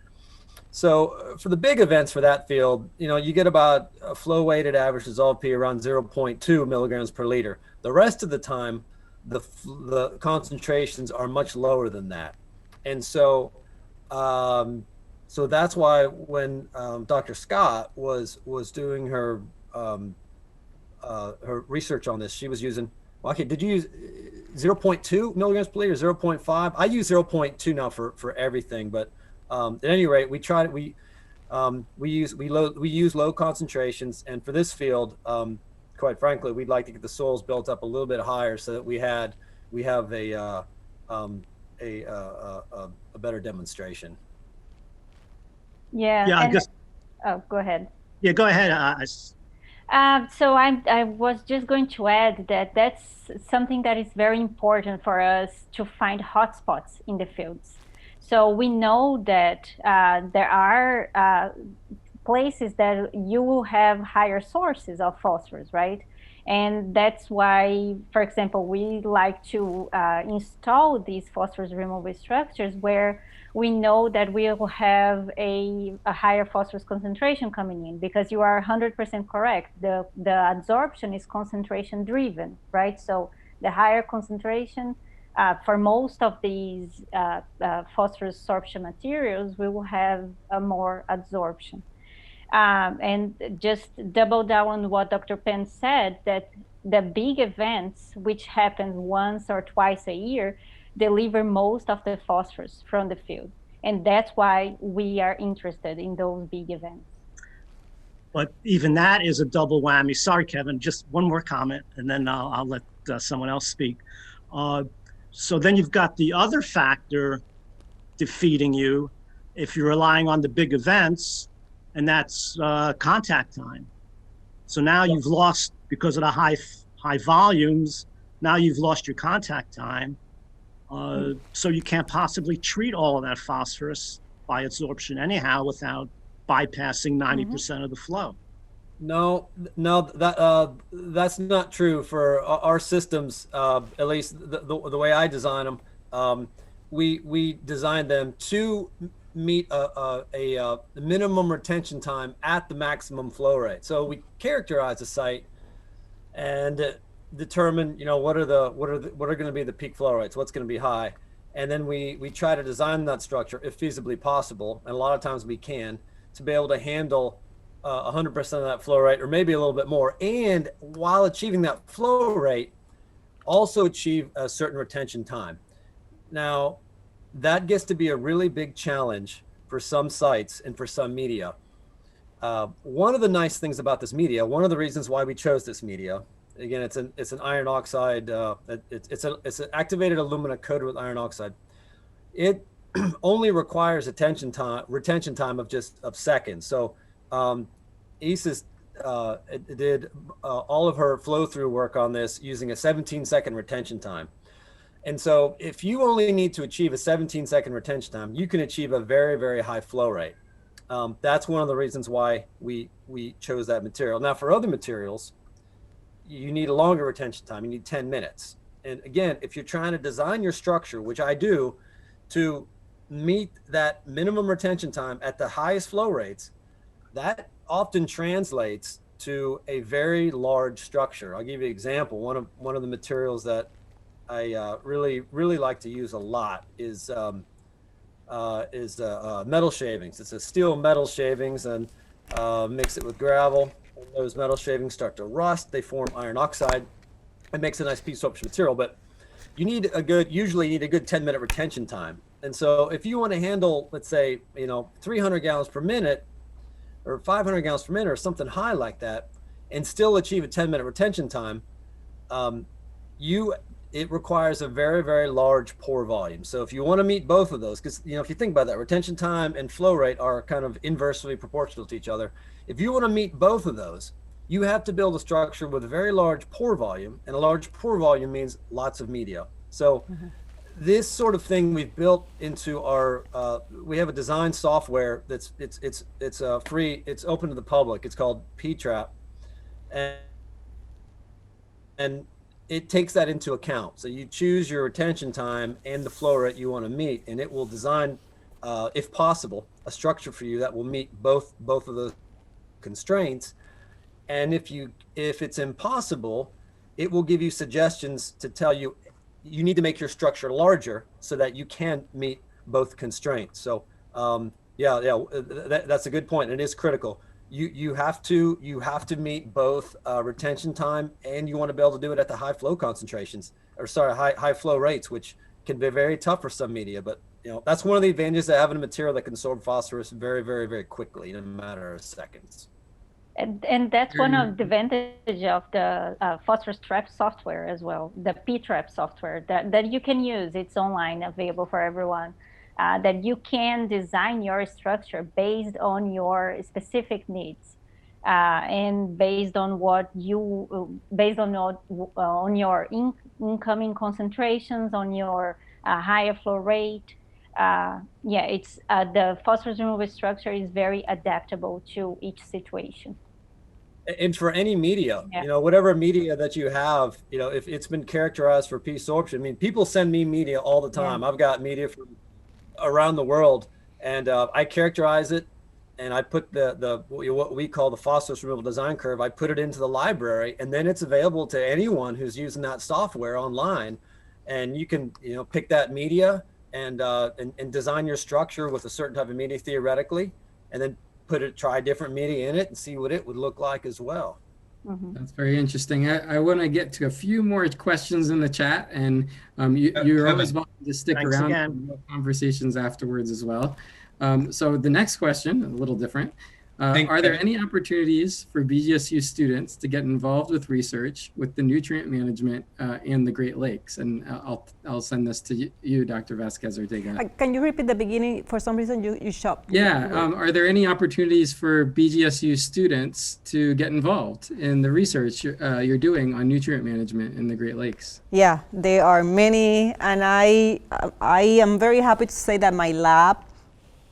So for the big events for that field, you get about a flow weighted average dissolved P around 0.2 milligrams per liter. The rest of the time, the concentrations are much lower than that. And so so that's why when Dr. Scott was doing her research on this, she was using, well, okay, did you use 0.2 milligrams per liter, 0.5? I use 0.2 now for everything, but at any rate, we tried, we use low concentrations, and for this field, quite frankly, we'd like to get the soils built up a little bit higher so that we have a better demonstration. Yeah. Yeah, oh, go ahead. Yeah, go ahead. So I was just going to add that that's something that is very important for us to find hotspots in the fields. So we know that there are places that you will have higher sources of phosphorus, right? And that's why, for example, we like to install these phosphorus removal structures where we know that we will have a higher phosphorus concentration coming in, because you are 100% correct. The absorption is concentration driven, right? So the higher concentration for most of these phosphorus sorption materials, we will have a more absorption. And just double down on what Dr. Penn said, that the big events, which happen once or twice a year, deliver most of the phosphorus from the field. And that's why we are interested in those big events. But even that is a double whammy. Sorry, Kevin, just one more comment, and then I'll let someone else speak. So then you've got the other factor defeating you if you're relying on the big events, and that's contact time. So now you've lost, because of the high volumes, now you've lost your contact time. So you can't possibly treat all of that phosphorus by absorption anyhow without bypassing 90% of the flow. No, that's not true for our systems. At least the way I design them, we design them to meet a minimum retention time at the maximum flow rate. So we characterize the site and determine, what are going to be the peak flow rates, what's going to be high, and then we try to design that structure if feasibly possible, and a lot of times we can, to be able to handle 100% of that flow rate, or maybe a little bit more, and while achieving that flow rate, also achieve a certain retention time. Now, that gets to be a really big challenge for some sites and for some media. One of the nice things about this media, one of the reasons why we chose this media, again, it's an iron oxide, it's an activated alumina coated with iron oxide. It only requires retention time of seconds. So Isis did all of her flow through work on this using a 17-second retention time. And so if you only need to achieve a 17-second retention time, you can achieve a very, very high flow rate. That's one of the reasons why we chose that material. Now, for other materials, you need a longer retention time. You need 10 minutes. And again, if you're trying to design your structure, which I do, to meet that minimum retention time at the highest flow rates, that often translates to a very large structure. I'll give you an example. One of the materials that I really like to use a lot is metal shavings. It's a steel metal shavings, and mix it with gravel. And those metal shavings start to rust. They form iron oxide. It makes a nice P-sorption material, but usually need a good 10-minute retention time. And so if you want to handle, let's say, 300 gallons per minute or 500 gallons per minute or something high like that, and still achieve a 10-minute retention time, it requires a very, very large pore volume. So if you want to meet both of those, because if you think about that, retention time and flow rate are kind of inversely proportional to each other. If you want to meet both of those, you have to build a structure with a very large pore volume, and a large pore volume means lots of media. So this sort of thing we've built into our, we have a design software that's it's free, it's open to the public. It's called PTRAP, and it takes that into account. So you choose your retention time and the flow rate you want to meet, and it will design, if possible, a structure for you that will meet both of those constraints. And if it's impossible, it will give you suggestions to tell you need to make your structure larger so that you can meet both constraints. So that's a good point. It is critical. You have to meet both retention time, and you want to be able to do it at the high flow concentrations, high flow rates, which can be very tough for some media. But that's one of the advantages of having a material that can absorb phosphorus very, very, very quickly in a matter of seconds. And that's one of the advantages of the phosphorus trap software as well, the PTRAP software that you can use. It's online, available for everyone. That you can design your structure based on your specific needs, and based on your incoming concentrations, on your higher flow rate. It's the phosphorus removal structure is very adaptable to each situation. And for any media, whatever media that you have, if it's been characterized for P-sorption, people send me media all the time. I've got media from around the world, and I characterize it, and I put what we call the phosphorus removal design curve. I put it into the library, and then it's available to anyone who's using that software online, and you can pick that media and design your structure with a certain type of media theoretically, and then try different media in it and see what it would look like as well. That's very interesting. I want to get to a few more questions in the chat, and you're always welcome to stick around for conversations afterwards as well. So the next question, a little different. Are there any opportunities for Bgsu students to get involved with research with the nutrient management and the Great Lakes? And I'll send this to you, Dr. Vazquez-Ortega. Can you repeat the beginning? For some reason, you stopped. Yeah. Are there any opportunities for Bgsu students to get involved in the research you're doing on nutrient management in the Great Lakes? Yeah, there are many, and I am very happy to say that my lab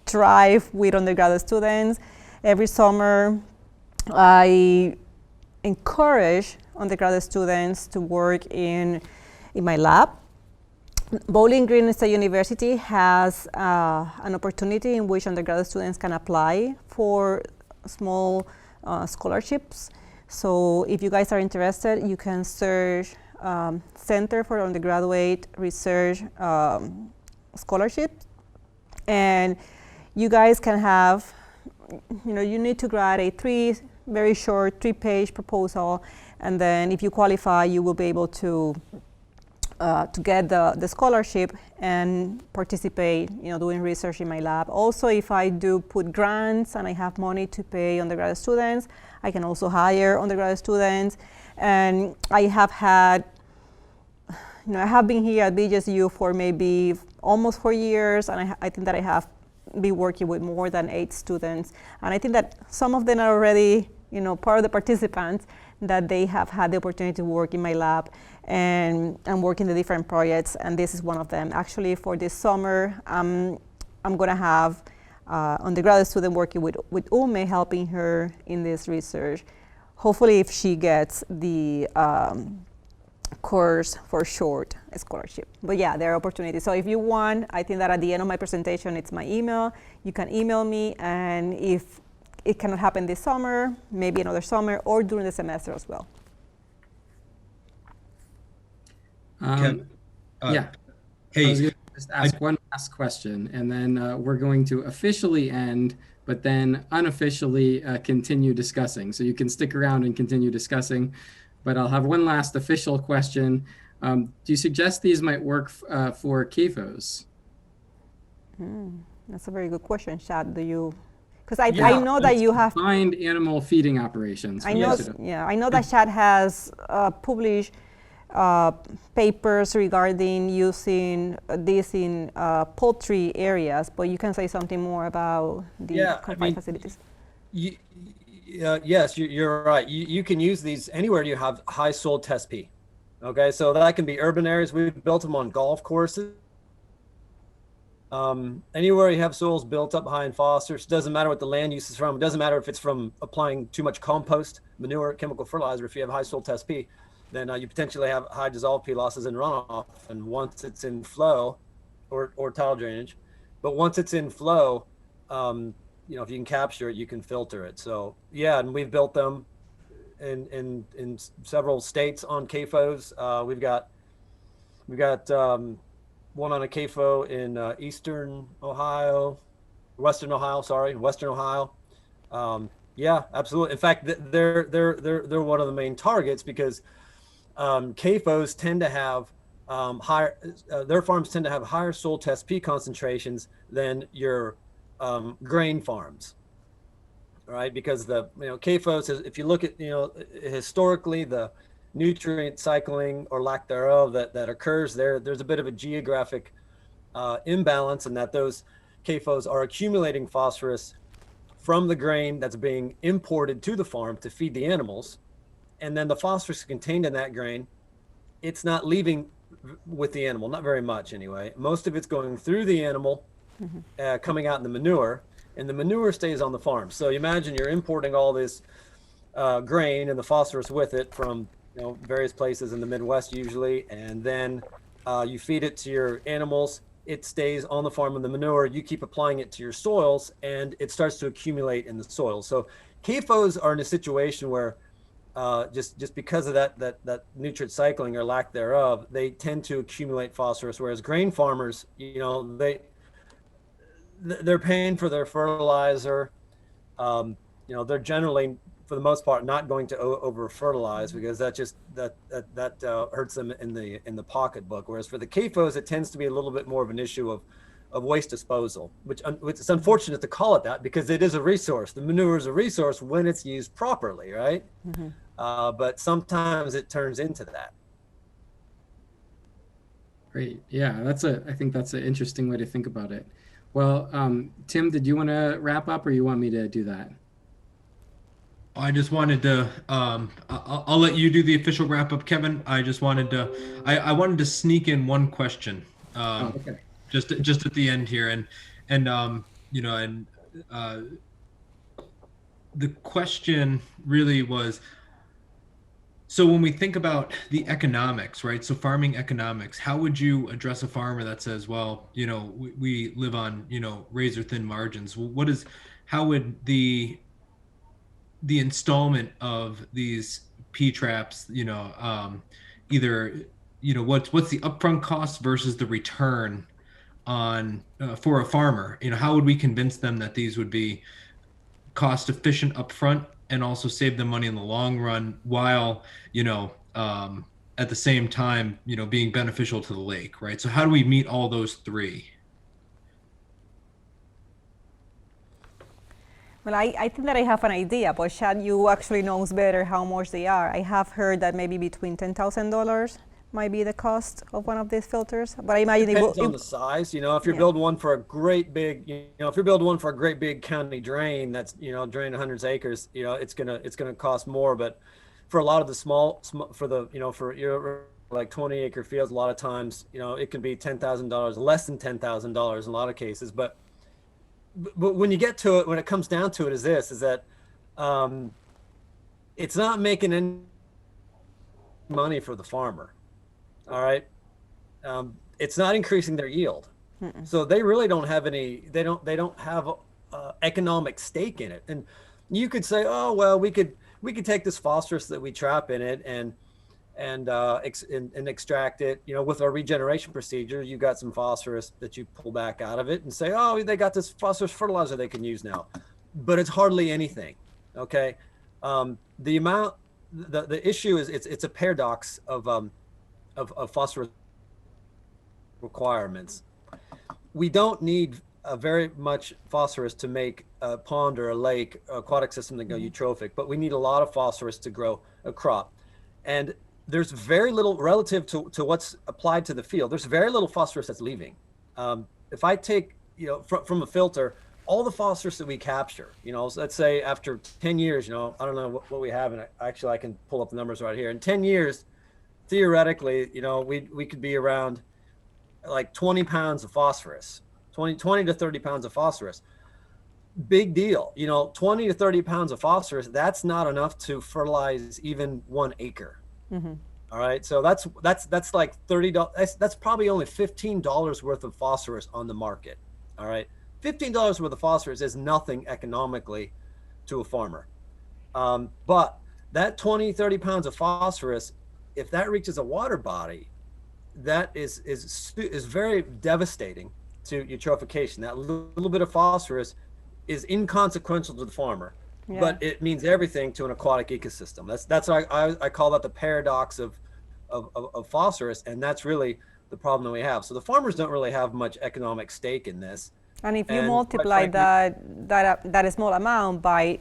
thrives with undergraduate students. Every summer, I encourage undergraduate students to work in my lab. Bowling Green State University has an opportunity in which undergraduate students can apply for small scholarships. So if you guys are interested, you can search Center for Undergraduate Research Scholarships, and you guys can have, you need to write a very short 3-page proposal, and then if you qualify, you will be able to get the scholarship and participate, doing research in my lab. Also, if I do put grants and I have money to pay undergraduate students, I can also hire undergraduate students. And I have had, I have been here at Bgsu for maybe almost 4 years, and I think that I have been working with more than 8 students. And I think that some of them are already, part of the participants, that they have had the opportunity to work in my lab and work in the different projects, and this is one of them. Actually, for this summer, I'm going to have undergraduate student working with Maumee, helping her in this research. Hopefully, if she gets the course for short scholarship. But yeah, there are opportunities. So if you want, I think that at the end of my presentation, it's my email. You can email me, and if it cannot happen this summer, maybe another summer, or during the semester as well. Yeah. Hey, I was going to just ask one last question, and then we're going to officially end, but then unofficially continue discussing. So you can stick around and continue discussing, but I'll have one last official question. Do you suggest these might work for CAFOs? That's a very good question, Chad. Do you? Because I know that you have find animal feeding operations. I know that Chad has published papers regarding using this in poultry areas, but you can say something more about the confined facilities. Yes, you're right. You can use these anywhere you have high soil test P. Okay, so that can be urban areas. We've built them on golf courses. Anywhere you have soils built up high in phosphorus, doesn't matter what the land use is from. It doesn't matter if it's from applying too much compost, manure, chemical fertilizer. If you have high soil test P, then you potentially have high dissolved P losses in runoff. And once it's in flow, or tile drainage, but once it's in flow, if you can capture it, you can filter it. So yeah, and we've built them in several states on CAFOs. We've got one on a CAFO in Western Ohio. Yeah, absolutely. In fact, they're one of the main targets because CAFOs tend to have their farms tend to have higher soil test P concentrations than your grain farms, right? Because the CAFOs, if you look at historically the nutrient cycling or lack thereof that occurs there's a bit of a geographic imbalance in that those CAFOs are accumulating phosphorus from the grain that's being imported to the farm to feed the animals, and then the phosphorus contained in that grain, it's not leaving with the animal, not very much anyway. Most of it's going through the animal, coming out in the manure, and the manure stays on the farm. So you imagine you're importing all this grain and the phosphorus with it from various places in the Midwest usually, and then you feed it to your animals. It stays on the farm in the manure. You keep applying it to your soils, and it starts to accumulate in the soil. So CAFOs are in a situation where just because of that nutrient cycling or lack thereof, they tend to accumulate phosphorus. Whereas grain farmers, they're paying for their fertilizer. They're generally, for the most part, not going to over fertilize because that hurts them in the pocketbook. Whereas for the CAFOs, it tends to be a little bit more of an issue of waste disposal, which it's unfortunate to call it that because it is a resource. The manure is a resource when it's used properly, right? But sometimes it turns into that. Great. Yeah, I think that's an interesting way to think about it. Well, Tim, did you want to wrap up, or you want me to do that? I just wanted to, I'll let you do the official wrap up, Kevin. I just wanted to, I wanted to sneak in one question, Okay. just at the end here. the question really was, so when we think about the economics, right? So farming economics, how would you address a farmer that says, well, we live on, razor thin margins? Well, how would the installment of these P traps, either, what's the upfront cost versus the return on for a farmer? How would we convince them that these would be cost efficient upfront and also save them money in the long run while, at the same time, being beneficial to the lake, right? So how do we meet all those three? Well, I think that I have an idea, but Chad, you actually knows better how much they are. I have heard that maybe between $10,000 might be the cost of one of these filters, but I imagine Depends on the size. If you're Yeah. building one for a great big, if you're building one for a great big county drain that's draining hundreds of acres, it's gonna cost more. But for a lot of the small for the for your like 20-acre fields, a lot of times it can be $10,000, less than $10,000 in a lot of cases. But when you get to it, when it comes down to it, is that it's not making any money for the farmer. All right. It's not increasing their yield. So they really don't have they don't have economic stake in it. And you could say, oh, well, we could take this phosphorus that we trap in it and extract it, with our regeneration procedure. You got some phosphorus that you pull back out of it and say, oh, they got this phosphorus fertilizer they can use now, but it's hardly anything. Okay. The amount, the issue is it's a paradox of phosphorus requirements. We don't need very much phosphorus to make a pond or a lake, aquatic system to go eutrophic, but we need a lot of phosphorus to grow a crop. And there's very little relative to what's applied to the field. There's very little phosphorus that's leaving. If I take, from a filter, all the phosphorus that we capture, so let's say after 10 years, I don't know what we have, and actually I can pull up the numbers right here. In 10 years, theoretically, we could be around like 20 pounds of phosphorus, 20 to 30 pounds of phosphorus. Big deal. 20 to 30 pounds of phosphorus, that's not enough to fertilize even 1 acre. All right. So that's like $30. That's probably only $15 worth of phosphorus on the market. All right. $15 worth of phosphorus is nothing economically to a farmer. But that 20, 30 pounds of phosphorus, if that reaches a water body, that is very devastating to eutrophication. That little bit of phosphorus is inconsequential to the farmer, but it means everything to an aquatic ecosystem. That's why I call that the paradox of phosphorus, and that's really the problem that we have. So the farmers don't really have much economic stake in this. And if you multiply that small amount by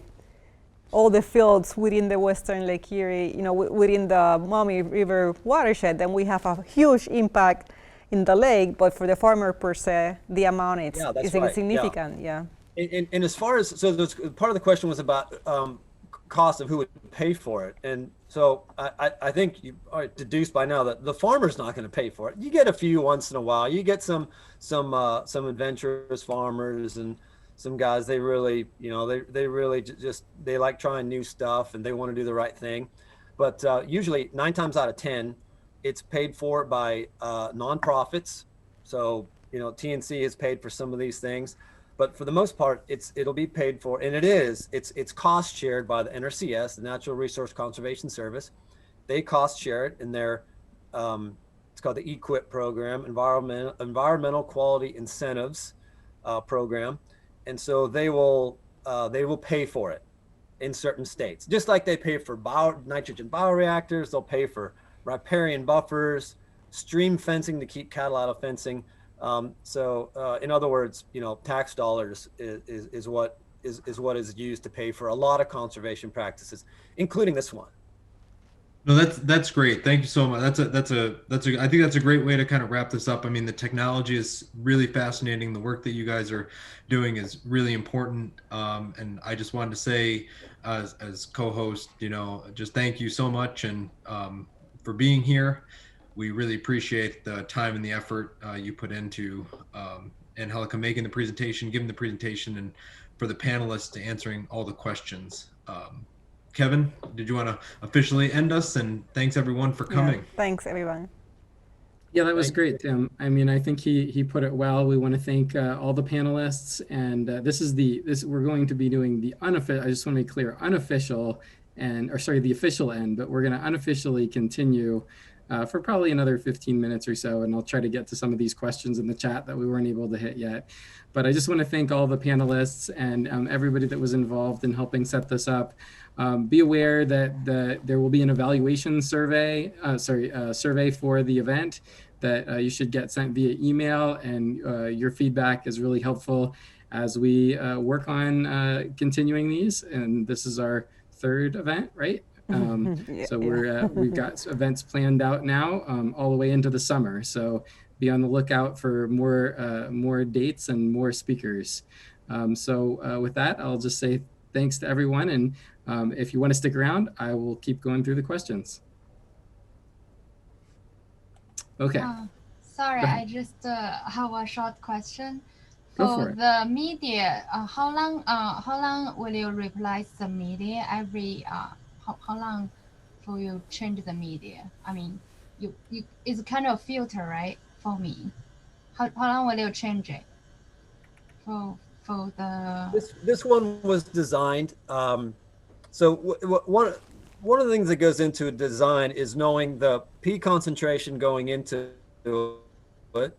all the fields within the Western Lake Erie, within the Maumee River Watershed, then we have a huge impact in the lake. But for the farmer per se, the amount is insignificant. Yeah. And as far as part of the question was about cost of who would pay for it, and so I think you are deduced by now that the farmer's not going to pay for it. You get a few once in a while. You get some adventurous farmers and some guys, they really, they really just, they like trying new stuff and they want to do the right thing. But usually 9 times out of 10, it's paid for by nonprofits. So, TNC is paid for some of these things, but for the most part, it'll be paid for, and it's cost shared by the NRCS, the Natural Resource Conservation Service. They cost share it in their, it's called the EQIP program, Environmental Quality Incentives program. And so they will pay for it in certain states, just like they pay for nitrogen bioreactors. They'll pay for riparian buffers, stream fencing to keep cattle out of fencing. So in other words, tax dollars is what is used to pay for a lot of conservation practices, including this one. No, that's great. Thank you so much. I think that's a great way to kind of wrap this up. I mean, the technology is really fascinating. The work that you guys are doing is really important. And I just wanted to say, as co-host, just thank you so much and for being here. We really appreciate the time and the effort you put into Angelica making the presentation, giving the presentation, and for the panelists to answering all the questions. Kevin, did you want to officially end us? And thanks everyone for coming. Yeah, thanks, everyone. Yeah, that was Thank great, Tim. I mean, I think he put it well. We want to thank all the panelists, and we're going to be doing the unofficial. I just want to be clear, unofficial the official end, but we're going to unofficially continue for probably another 15 minutes or so, and I'll try to get to some of these questions in the chat that we weren't able to hit yet. But I just want to thank all the panelists and everybody that was involved in helping set this up. Be aware that there will be an evaluation survey for the event that you should get sent via email, and your feedback is really helpful as we work on continuing these. And this is our third event, right? So we've got events planned out now all the way into the summer. So be on the lookout for more dates and more speakers. With that, I'll just say thanks to everyone. And if you want to stick around, I will keep going through the questions. Okay. Sorry, I just have a short question. Go for it. The media, how long will you replace the media every? How long will you change the media? I mean, it's kind of filter, right? For me, how long will you change it? For the this one was designed. So one of the things that goes into a design is knowing the P concentration going into it.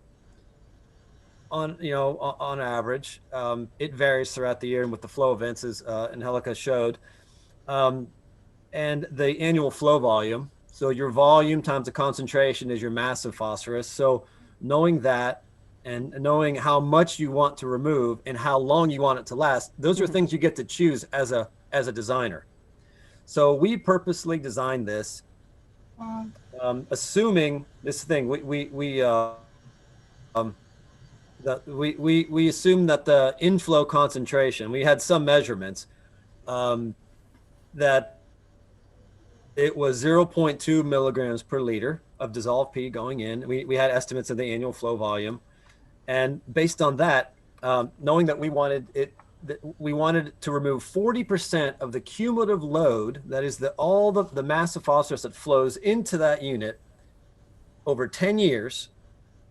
On average, it varies throughout the year, and with the flow events, as Angelica showed, and the annual flow volume. So your volume times the concentration is your mass of phosphorus. So knowing that and knowing how much you want to remove and how long you want it to last, those are things you get to choose as a designer. So we purposely designed this, assuming this thing. We assumed that the inflow concentration. We had some measurements that it was 0.2 milligrams per liter of dissolved P going in. We had estimates of the annual flow volume, and based on that, knowing that we wanted to remove 40% of the cumulative load, that is all the mass of phosphorus that flows into that unit over 10 years,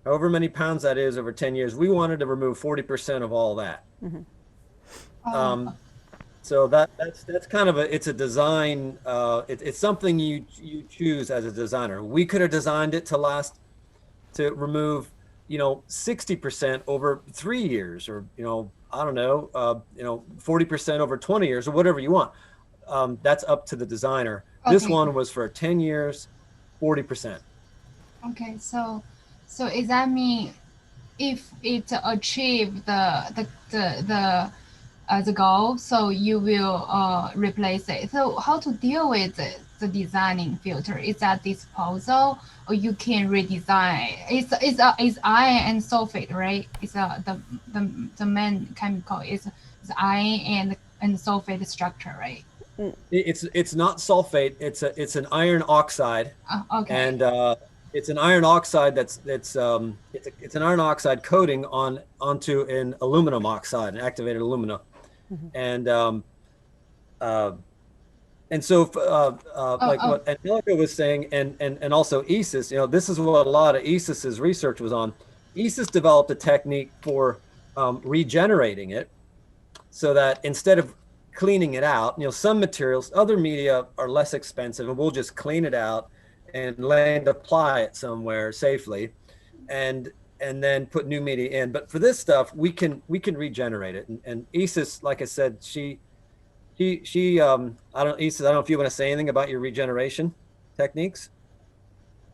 however many pounds that is over 10 years, we wanted to remove 40% of all that. So that's kind of it's a design, it's something you choose as a designer. We could have designed it to remove 60% over 3 years, or I don't know, 40% over 20 years, or whatever you want. That's up to the designer. Okay. This one was for 10 years, 40%. Okay, so does that mean if it achieved the goal, so you will replace it? So how to deal with the designing filter? Is that disposal, or you can redesign? It's iron and sulfate, right? It's the main chemical is iron and sulfate structure, right? It's not sulfate. It's an iron oxide. Okay. And it's an iron oxide it's an iron oxide coating onto an aluminum oxide, an activated alumina. And so what Angelica was saying, and also ESIS, this is what a lot of ESIS's research was on. ESIS developed a technique for regenerating it, so that instead of cleaning it out, some materials, other media are less expensive, and we'll just clean it out and land apply it somewhere safely, and then put new media in. But for this stuff, we can regenerate it. And ESIS, like I said, she I don't know if you want to say anything about your regeneration techniques.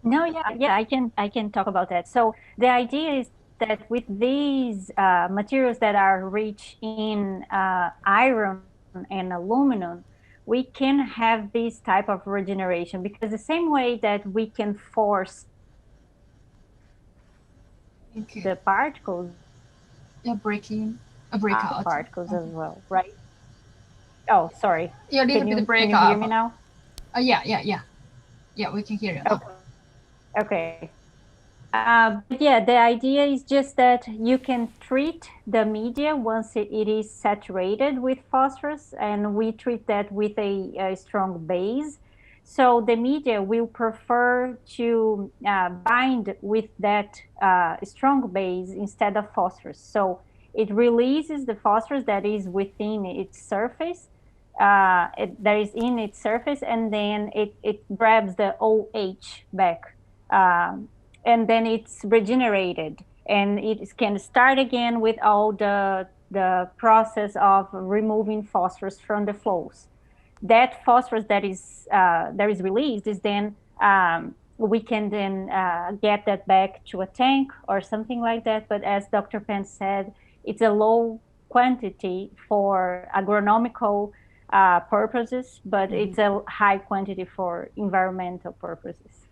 No, yeah, I can talk about that. So the idea is that with these materials that are rich in iron and aluminum, we can have this type of regeneration, because the same way that we can force the particles, break out particles as well, right? Oh, sorry. You're a little bit break out. Can you hear me now? Yeah, we can hear you now. Okay. But yeah, the idea is just that you can treat the media once it is saturated with phosphorus, and we treat that with a strong base. So the media will prefer to bind with that strong base instead of phosphorus. So it releases the phosphorus that is within its surface, that is in its surface, and then it grabs the OH back. And then it's regenerated, and it can start again with all the process of removing phosphorus from the flows. That phosphorus that is released is then we can then get that back to a tank or something like that. But as Dr. Penn said, it's a low quantity for agronomical purposes, but it's a high quantity for environmental purposes.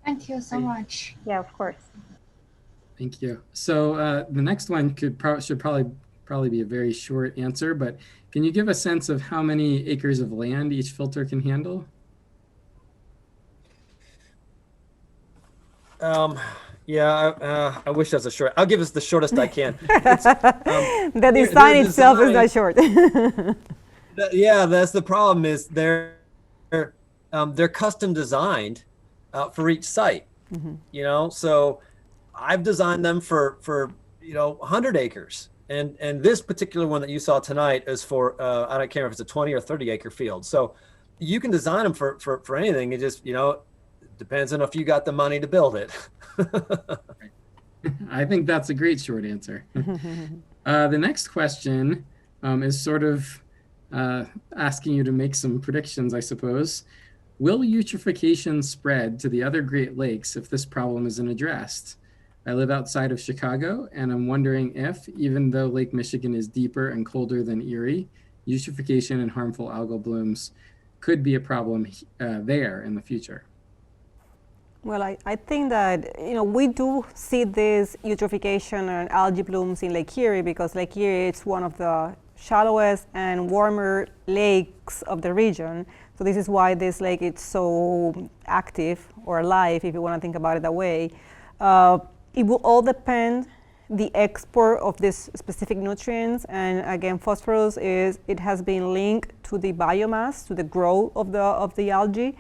Thank you so much. Yeah, of course. Thank you. So the next one should probably be a very short answer, but can you give a sense of how many acres of land each filter can handle? Yeah, I wish that's a short. I'll give us the shortest I can. The design itself is not short. Yeah, that's the problem. Is they're custom designed for each site. You know, so I've designed them for 100 acres, and this particular one that you saw tonight is for I don't care if it's a 20 or 30 acre field. So you can design them for anything. It just depends on if you got the money to build it. I think that's a great short answer. The next question is sort of asking you to make some predictions, I suppose. Will eutrophication spread to the other Great Lakes if this problem isn't addressed? I live outside of Chicago, and I'm wondering if, even though Lake Michigan is deeper and colder than Erie, eutrophication and harmful algal blooms could be a problem there in the future. Well, I think that we do see this eutrophication and algae blooms in Lake Erie because Lake Erie is one of the shallowest and warmer lakes of the region. So this is why this lake is so active or alive, if you want to think about it that way. It will all depend the export of these specific nutrients, and again, phosphorus has been linked to the biomass, to the growth of the algae.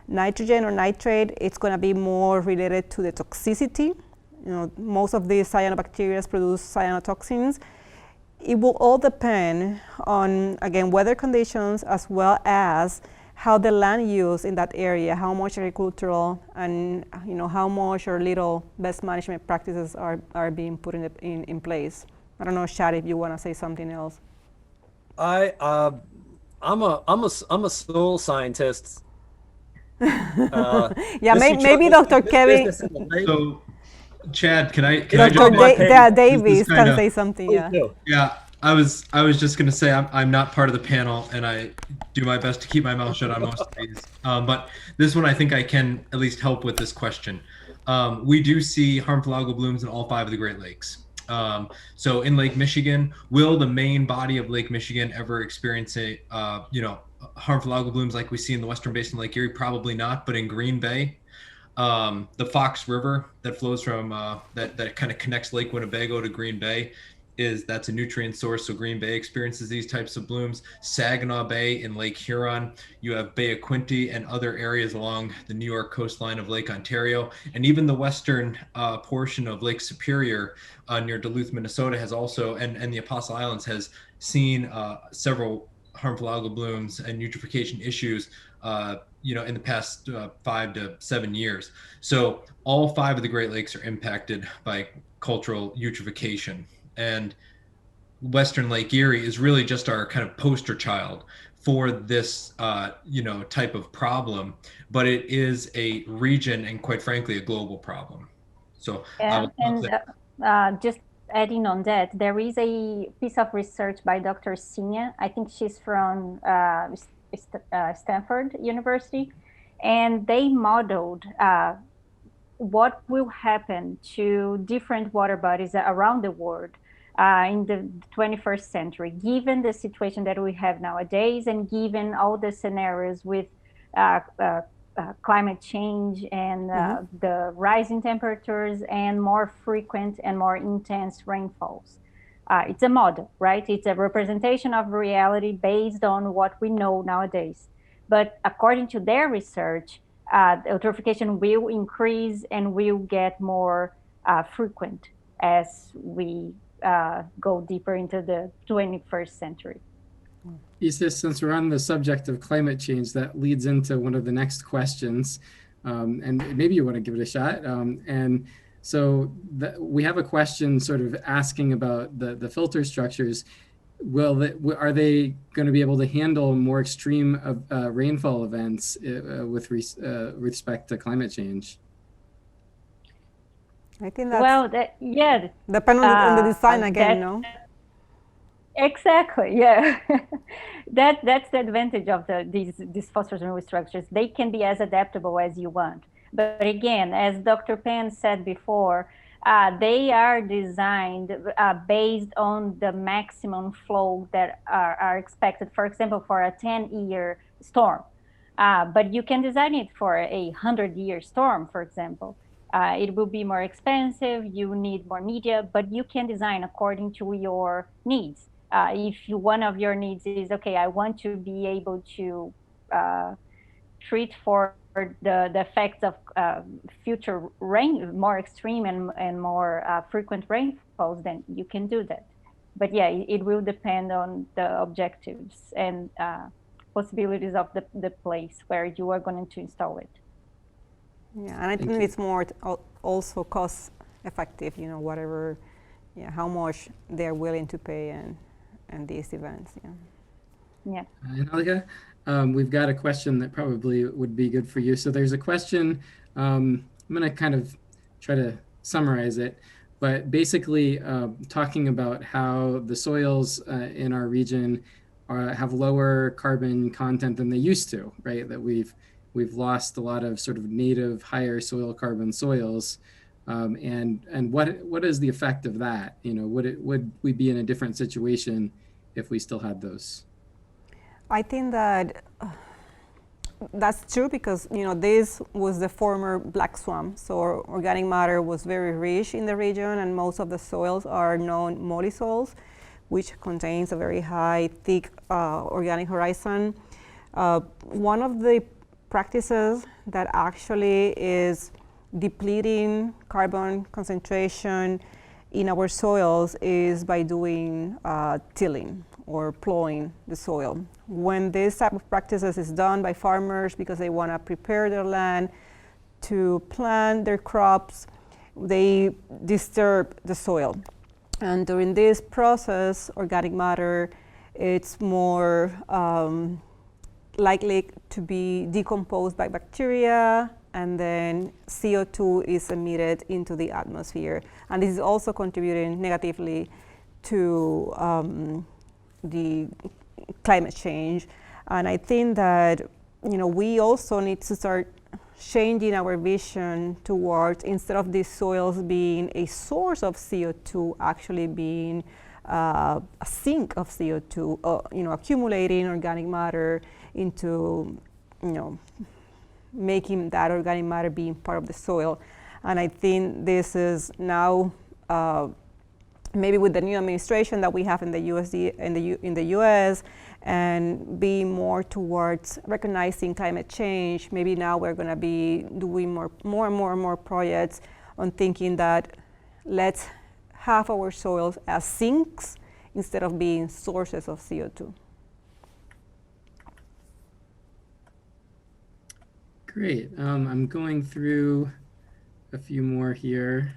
Nitrogen or nitrate, it's going to be more related to the toxicity. Most of these cyanobacteria produce cyanotoxins. It will all depend on, again, weather conditions as well as how the land use in that area, how much agricultural and how much or little best management practices are being put in place. I don't know, Shad, if you want to say something else. I'm a soil scientist. Yeah, maybe Dr. Kevin. So, Chad, can I Dr. Davies can say something. Yeah. Yeah, I was just gonna say I'm not part of the panel, and I do my best to keep my mouth shut on most of these. But this one, I think I can at least help with this question. We do see harmful algal blooms in all 5 of the Great Lakes. So in Lake Michigan, will the main body of Lake Michigan ever experience harmful algal blooms like we see in the Western Basin of Lake Erie? Probably not. But in Green Bay, the Fox River that flows from that kind of connects Lake Winnebago to Green Bay, that's a nutrient source. So Green Bay experiences these types of blooms. Saginaw Bay in Lake Huron, you have Bay of Quinte and other areas along the New York coastline of Lake Ontario, and even the western portion of Lake Superior near Duluth, Minnesota has also, and the Apostle Islands has seen several harmful algal blooms and eutrophication issues in the past 5 to 7 years. So all 5 of the Great Lakes are impacted by cultural eutrophication. And Western Lake Erie is really just our kind of poster child for this, type of problem, but it is a region and, quite frankly, a global problem. So just adding on that, there is a piece of research by Dr. Sinia. I think she's from Stanford University, and they modeled what will happen to different water bodies around the world in the 21st century, given the situation that we have nowadays and given all the scenarios with climate change and the rising temperatures and more frequent and more intense rainfalls. It's a model, right? It's a representation of reality based on what we know nowadays. But according to their research, eutrophication will increase and will get more frequent as we go deeper into the 21st century. Isa, since we're on the subject of climate change, that leads into one of the next questions, and maybe you want to give it a shot. And so we have a question sort of asking about the filter structures. Are they going to be able to handle more extreme rainfall events with respect to climate change? I think that's, well, depends on the design again, no? Exactly, yeah. That's the advantage of these phosphorus removal structures. They can be as adaptable as you want. But again, as Dr. Penn said before, they are designed based on the maximum flow that are expected, for example, for a 10-year storm. But you can design it for a 100-year storm, for example. It will be more expensive, you need more media, but you can design according to your needs. If one of your needs is, okay, I want to be able to treat for the effects of future rain, more extreme and more frequent rainfalls, then you can do that. But yeah, it will depend on the objectives and possibilities of the place where you are going to install it. Yeah, and I think it's more also cost effective, you know, whatever, yeah, how much they're willing to pay and these events, yeah. Yeah. Angelica, we've got a question that probably would be good for you. So there's a question, I'm going to kind of try to summarize it, but basically talking about how the soils in our region have lower carbon content than they used to, right? That we've lost a lot of sort of native higher soil carbon soils, and what is the effect of that? You know, would we be in a different situation if we still had those? I think that that's true because, you know, this was the former black swamp, so organic matter was very rich in the region, and most of the soils are known molly soils, which contains a very high, thick organic horizon. One of the practices that actually is depleting carbon concentration in our soils is by doing tilling or plowing the soil. When this type of practices is done by farmers because they want to prepare their land to plant their crops, they disturb the soil. And during this process, organic matter, it's more likely to be decomposed by bacteria, and then CO2 is emitted into the atmosphere. And this is also contributing negatively to the climate change. And I think that, you know, we also need to start changing our vision towards, instead of these soils being a source of CO2, actually being a sink of CO2, you know, accumulating organic matter into, you know, making that organic matter being part of the soil. And I think this is now, maybe with the new administration that we have in the in the US, and be more towards recognizing climate change. Maybe now we're going to be doing more and more projects on thinking that let's have our soils as sinks instead of being sources of CO2. Great. I'm going through a few more here.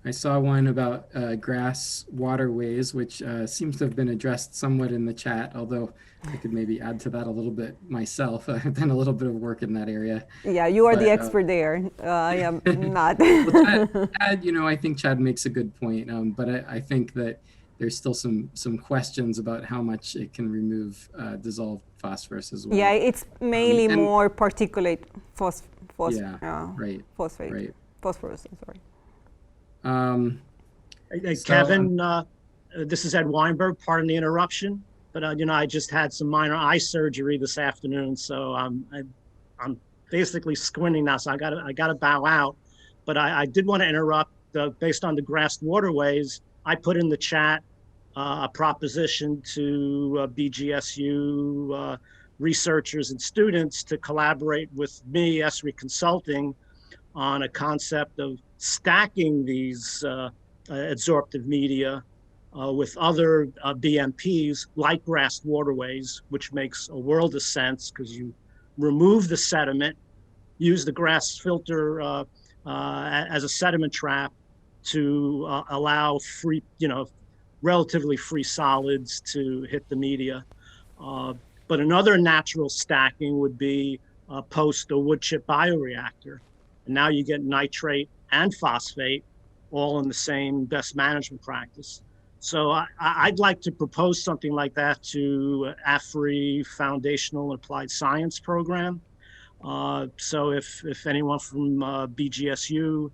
I saw one about grass waterways, which seems to have been addressed somewhat in the chat, although I could maybe add to that a little bit myself. I've done a little bit of work in that area. Yeah, you are the expert there. I am not. Well, Chad, you know, I think Chad makes a good point, but I think that there's still some questions about how much it can remove dissolved phosphorus as well. Yeah, it's mainly more particulate phosphorus. I'm sorry. Hey, Kevin, this is Ed Weinberg. Pardon the interruption, but you know, I just had some minor eye surgery this afternoon, so I'm basically squinting now, so I gotta bow out. But I did want to interrupt. Based on the grassed waterways, I put in the chat a proposition to BGSU researchers and students to collaborate with me, ESRI Consulting, on a concept of stacking these adsorptive media with other BMPs like grassed waterways, which makes a world of sense because you remove the sediment, use the grass filter as a sediment trap to allow free, relatively free solids to hit the media. But another natural stacking would be post a wood chip bioreactor. And now you get nitrate and phosphate all in the same best management practice. So I'd like to propose something like that to AFRI Foundational and Applied Science program. So if anyone from BGSU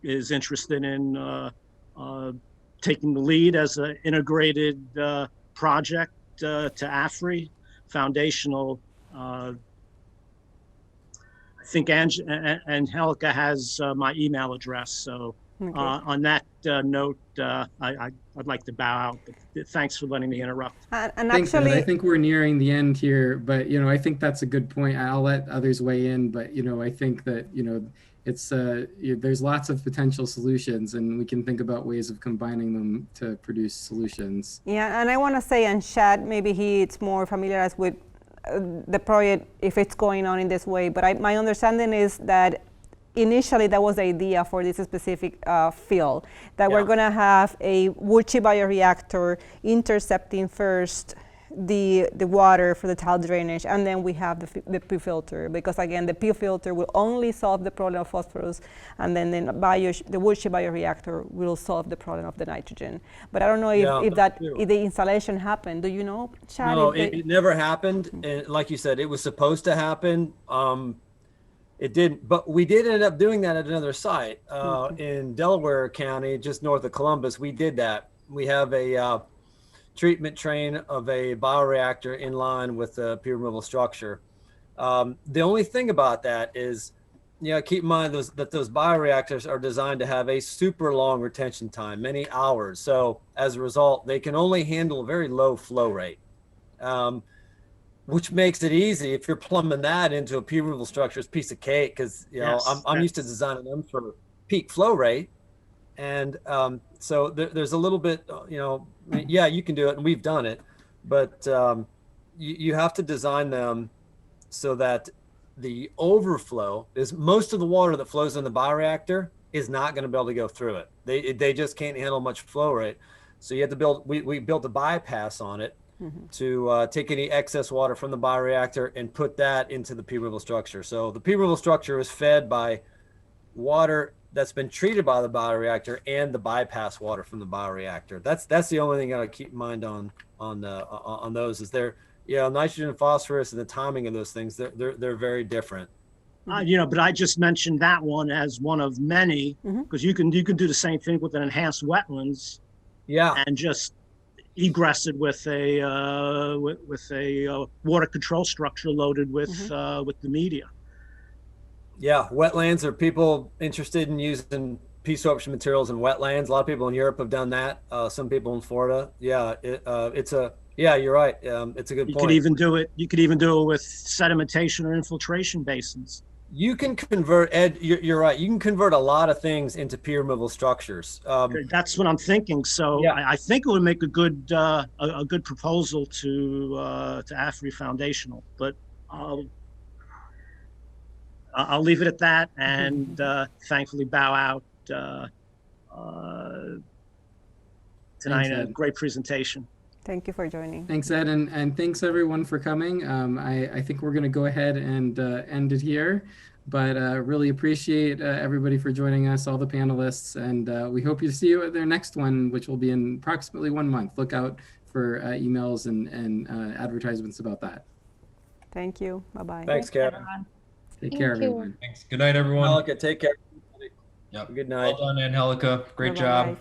is interested in taking the lead as an integrated project to AFRI Foundational, I think Angelica has my email address. So on that note, I'd like to bow out. But thanks for letting me interrupt. And Thanks, actually, Ed. I think we're nearing the end here, but I think that's a good point. I'll let others weigh in, but I think that it's there's lots of potential solutions, and we can think about ways of combining them to produce solutions. yeah, and I want to say, and Chad, maybe it's more familiarized with the project if it's going on in this way, but my understanding is that initially that was the idea for this specific field, that we're going to have a wood chip bioreactor intercepting first the water for the tile drainage, and then we have the P filter, because again the P filter will only solve the problem of phosphorus, and then the wood chip bioreactor will solve the problem of the nitrogen. But I don't know if the installation happened. Do you know, Chad? No, it never happened, and like you said, it was supposed to happen. It didn't, but we did end up doing that at another site in Delaware County, just north of Columbus. We did that. We have a treatment train of a bioreactor in line with the P removal structure. The only thing about that is, keep in mind that those bioreactors are designed to have a super long retention time, many hours. So as a result, they can only handle a very low flow rate. Which makes it easy if you're plumbing that into a P removal structure, it's a piece of cake, because I'm used to designing them for peak flow rate, and so there's a little bit, you can do it, and we've done it, but you have to design them so that the overflow is most of the water that flows in the bioreactor is not going to be able to go through it. They just can't handle much flow rate, so you have to build. We built a bypass on it. To take any excess water from the bioreactor and put that into the P removal structure. So the P removal structure is fed by water that's been treated by the bioreactor and the bypass water from the bioreactor. That's the only thing I gotta keep in mind on those. Is there, nitrogen and phosphorus, and the timing of those things, they're very different. But I just mentioned that one as one of many, because you can do the same thing with an enhanced wetlands. Yeah, and just egress it with a water control structure loaded with the media. Yeah, wetlands. Are people interested in using P-sorption materials in wetlands? A lot of people in Europe have done that. Some people in Florida. Yeah, you're right. It's a good point. You could even do it with sedimentation or infiltration basins. You can convert, Ed, you're right. You can convert a lot of things into P removal structures. That's what I'm thinking. So I think it would make a good proposal to AFRI Foundational. But I'll leave it at that, and thankfully bow out tonight. A great presentation. Thank you for joining. Thanks, Ed, and thanks everyone for coming. I think we're going to go ahead and end it here, but really appreciate everybody for joining us, all the panelists, and we hope to see you at their next one, which will be in approximately 1 month. Look out for emails and advertisements about that. Thank you. Bye-bye. Thanks, Kevin. Take care, everyone. Thanks. Good night, everyone. Angelica, take care. Yep. Good night. Well done, Angelica. Great job.